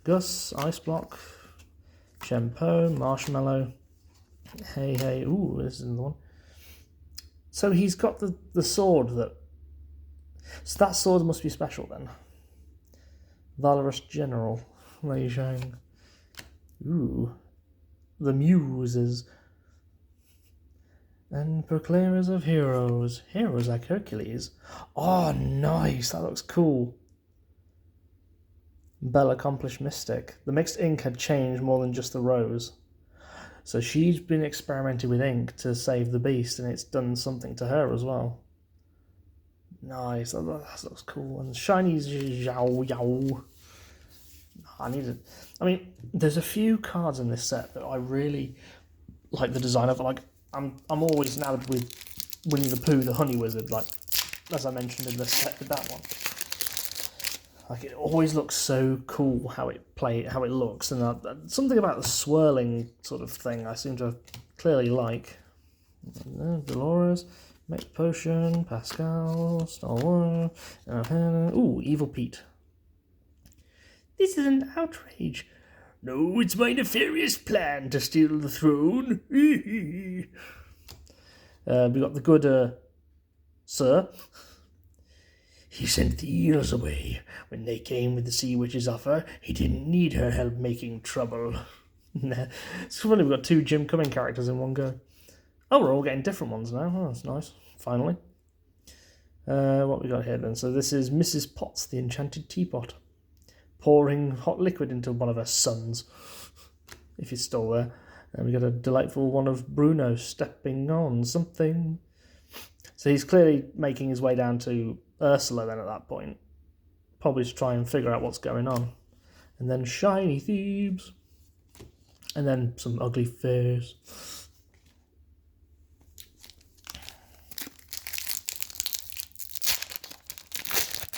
Gus, Ice Block, Chempo, Marshmallow, Hey, ooh, this is another one. So he's got the sword that... So that sword must be special then. Valorous General, Lei Zhang. Ooh. The Muses. And Proclaimers of Heroes. Heroes like Hercules. Oh, nice. That looks cool. Belle Accomplished Mystic. The mixed ink had changed more than just the rose. So she's been experimenting with ink to save the beast, and it's done something to her as well. Nice. That looks cool. And shiny Zhao Yao. I mean, there's a few cards in this set that I really like the design of. Like, I'm always enamored with Winnie the Pooh, the Honey Wizard, like, as I mentioned in the set with that one. Like, it always looks so cool how it looks, and something about the swirling sort of thing I seem to clearly like. Dolores, Max Potion, Pascal, Star Wars, ooh, Evil Pete. This is an outrage. No, it's my nefarious plan to steal the throne. We got the good, Sir. He sent the eels away. When they came with the sea witch's offer, he didn't need her help making trouble. It's funny, we've got 2 Jim Cumming characters in one go. Oh, we're all getting different ones now. Oh, that's nice. Finally. What we got here then? So this is Mrs. Potts, the Enchanted Teapot. Pouring hot liquid into one of her sons, if he's still there. And we got a delightful one of Bruno stepping on something. So he's clearly making his way down to Ursula then at that point. Probably to try and figure out what's going on. And then shiny Thebes. And then some ugly face.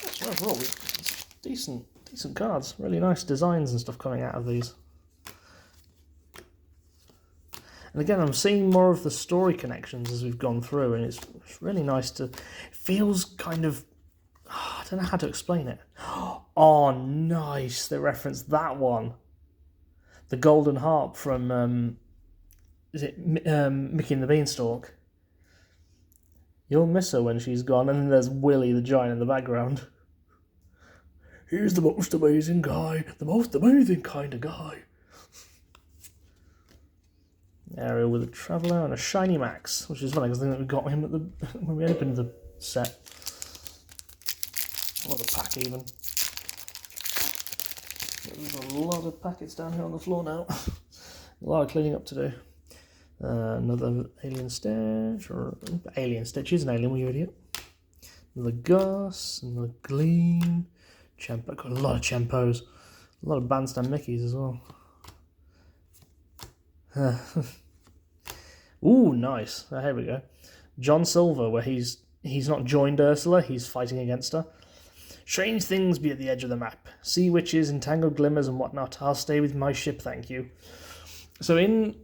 That's overall decent cards. Really nice designs and stuff coming out of these. And again, I'm seeing more of the story connections as we've gone through, and it's really nice to... It feels kind of... I don't know how to explain it. Oh, nice. They referenced that one. The Golden Harp from... is it Mickey and the Beanstalk? You'll miss her when she's gone, and then there's Willy the Giant in the background. He's the most amazing guy, the most amazing kind of guy. Ariel with a Traveller and a Shiny Max, which is funny because I think that we got him at when we opened the set. Or the pack even. There's a lot of packets down here on the floor now. A lot of cleaning up to do. Another Alien Stitch, or Alien Stitch is an alien, you idiot. Another Gus, another Gleam. Chempo, got a lot of Chempos. A lot of Bandstand Mickeys as well. Ooh, nice. Here we go. John Silver, where he's not joined Ursula, he's fighting against her. Strange things be at the edge of the map. Sea witches, entangled glimmers and whatnot. I'll stay with my ship, thank you. So I think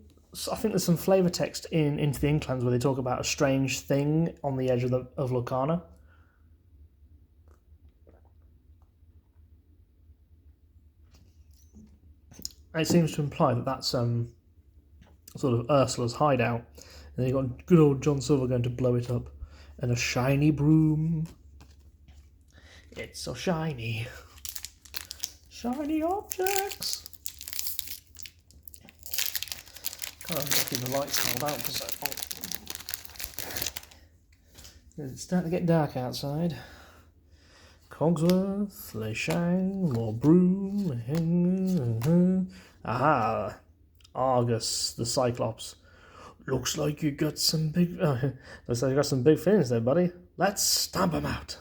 there's some flavour text in Into the Inklands where they talk about a strange thing on the edge of Lorcana. it seems to imply that that's sort of Ursula's hideout. And then you've got good old John Silver going to blow it up. And a shiny broom. It's so shiny. Shiny objects. Can't remember if the lights held out for so long. It's starting to get dark outside. Cogsworth, Le Shang, more broom. Aha! Argus, the Cyclops. Looks like you got some big. Looks like you got some big feelings there, buddy. Let's stamp them out.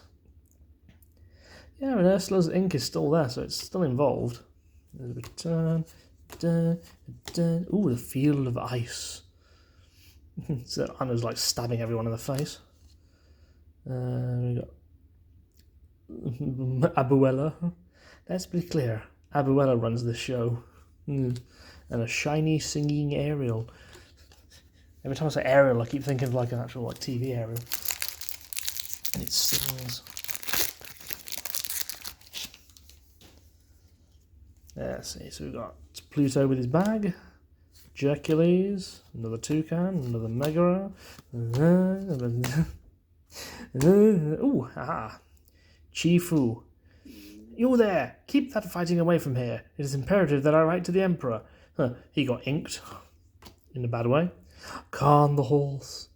Yeah, and Ursula's ink is still there, so it's still involved. Return. Ooh, the field of ice. So Anna's like stabbing everyone in the face. We got Abuela. Let's be clear. Abuela runs this show. And a shiny singing Ariel. Every time I say Ariel, I keep thinking of like an actual like TV Ariel. And it sings. Let's see, so we've got Pluto with his bag, Hercules, another toucan, another Megara. Ooh, haha. Chifu. You there! Keep that fighting away from here. It is imperative that I write to the Emperor. He got inked. In a bad way. Khan the horse.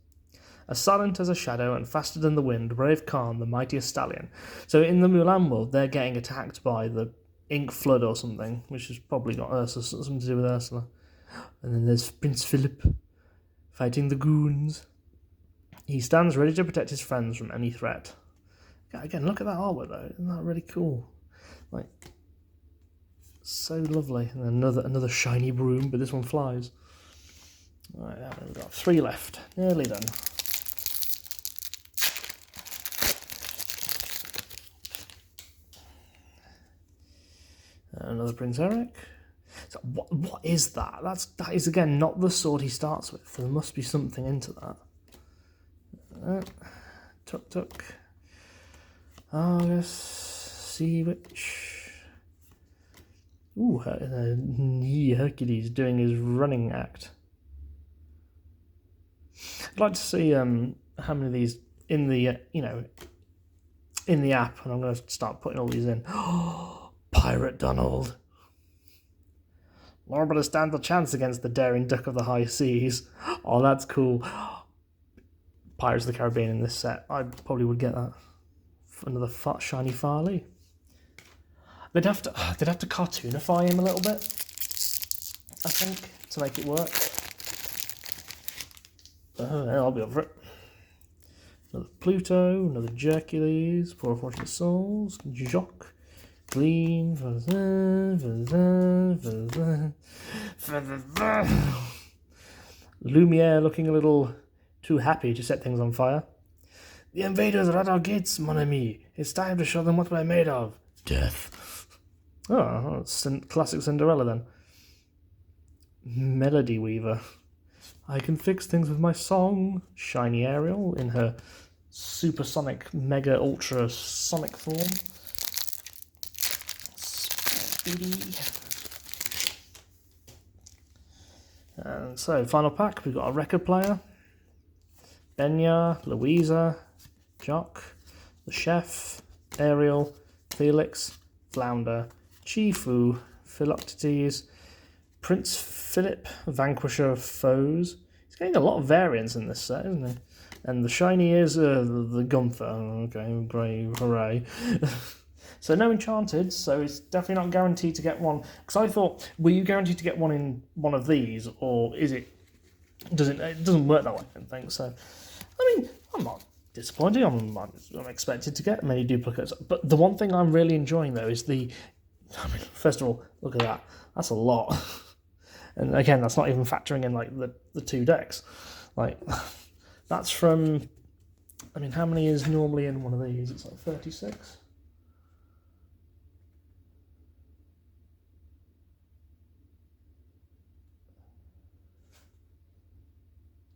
As silent as a shadow and faster than the wind, brave Khan, the mightiest stallion. So in the Mulan world, they're getting attacked by the ink flood or something, which has probably got Ursula, something to do with Ursula. And then there's Prince Philip fighting the goons. He stands ready to protect his friends from any threat. Again, look at that artwork though. Isn't that really cool? Like, so lovely. And then another shiny broom, but this one flies. Alright, we've got 3 left. Nearly done. Another Prince Eric. So what is that? That is again not the sword he starts with. There must be something into that. Tuk. Argus, Sea Witch. Ooh, Hercules doing his running act. I'd like to see how many of these in the in the app, and I'm going to start putting all these in. Pirate Donald. Nobody stands a chance against the daring duck of the high seas. Oh, that's cool. Pirates of the Caribbean in this set. I probably would get that. Another shiny Farley. They'd have to cartoonify him a little bit, I think, to make it work. I'll be over it. Another Pluto, another Hercules, Poor Unfortunate Souls, Jock, Gleam, Lumiere looking a little too happy to set things on fire. The invaders are at our gates, mon ami. It's time to show them what we're made of. Death. Oh, that's classic Cinderella then. Melody Weaver. I can fix things with my song. Shiny Ariel in her supersonic, mega, ultra sonic form. Speedy. And so, final pack, we've got a record player. Benya, Louisa, Jock, the Chef, Ariel, Felix, Flounder, Chifu, Philoctetes, Prince Philip, Vanquisher of Foes. He's getting a lot of variants in this set, isn't he? And the shiny is the Gunther. Okay, great, hooray. So no Enchanted, so it's definitely not guaranteed to get one. Because I thought, were you guaranteed to get one in one of these, or is it? It doesn't work that way, I don't think. So, I mean, I'm not disappointed. I'm expected to get many duplicates. But the one thing I'm really enjoying though is first of all, look at that. That's a lot. And again, that's not even factoring in like the 2 decks. Like that's from. I mean, how many is normally in one of these? It's like 36.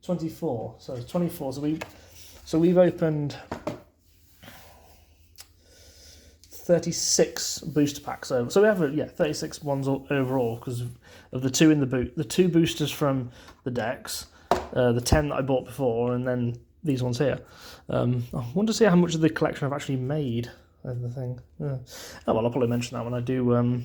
$24. So it's 24. So we've opened 36 booster packs over. So we have 36 ones overall because of the two in the boot, the 2 boosters from the decks, the 10 that I bought before, and then these ones here. I want to see how much of the collection I've actually made of the thing. Oh well, I'll probably mention that when I do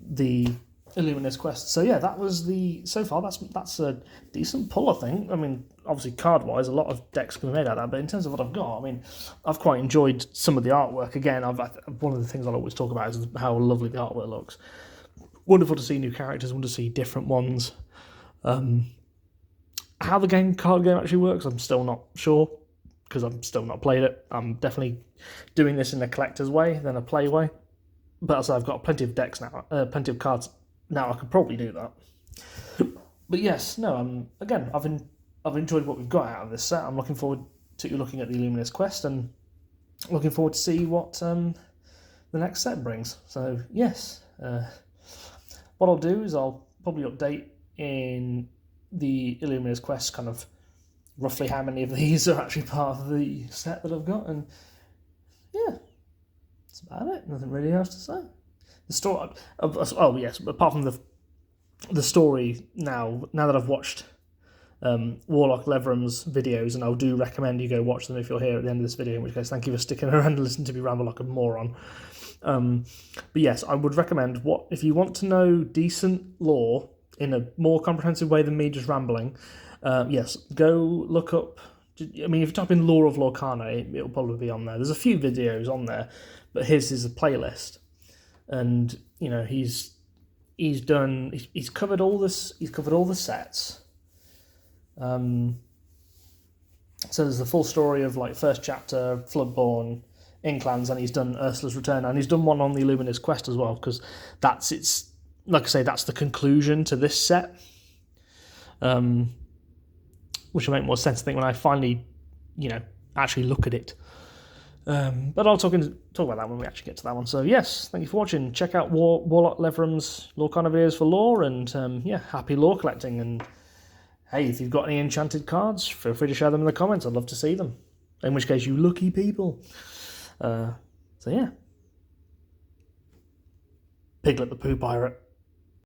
the Illumina's Quest. So yeah, that was so far that's a decent pull, I think. I mean, obviously card-wise, a lot of decks can be made out of that, but in terms of what I've got, I mean, I've quite enjoyed some of the artwork. Again, one of the things I'll always talk about is how lovely the artwork looks. Wonderful to see new characters, wonderful to see different ones. How the card game actually works, I'm still not sure, because I've still not played it. I'm definitely doing this in a collector's way than a play way. But as I've got plenty of decks now, plenty of cards now, I could probably do that. But yes, no, again, I've enjoyed what we've got out of this set. I'm looking forward to looking at the Illumina's Quest and looking forward to see what the next set brings. So yes, what I'll do is I'll probably update in the Illumina's Quest kind of roughly how many of these are actually part of the set that I've got, and yeah, that's about it. Nothing really else to say. The story. Oh yes, apart from the story. Now that I've watched Warlock Leveram's videos, and I do recommend you go watch them if you're here at the end of this video. In which case, thank you for sticking around and listening to me ramble like a moron. But yes, I would recommend if you want to know decent lore in a more comprehensive way than me just rambling. Yes, go look up. I mean, if you type in Lore of Lorcana, it'll probably be on there. There's a few videos on there, but his is a playlist. And you know he's covered all this. He's covered all the sets. So there's the full story of like first chapter, Floodborn, Inklands, and he's done Ursula's Return, and he's done one on the Illumina's Quest as well, because that's the conclusion to this set. Which will make more sense, I think, when I finally, actually look at it. But I'll talk about that when we actually get to that one. So yes, thank you for watching. Check out Warlock Leveram's Lorcana videos for lore, and happy lore collecting. And hey, if you've got any enchanted cards, feel free to share them in the comments. I'd love to see them. In which case, you lucky people. So yeah. Piglet the Poo Pirate.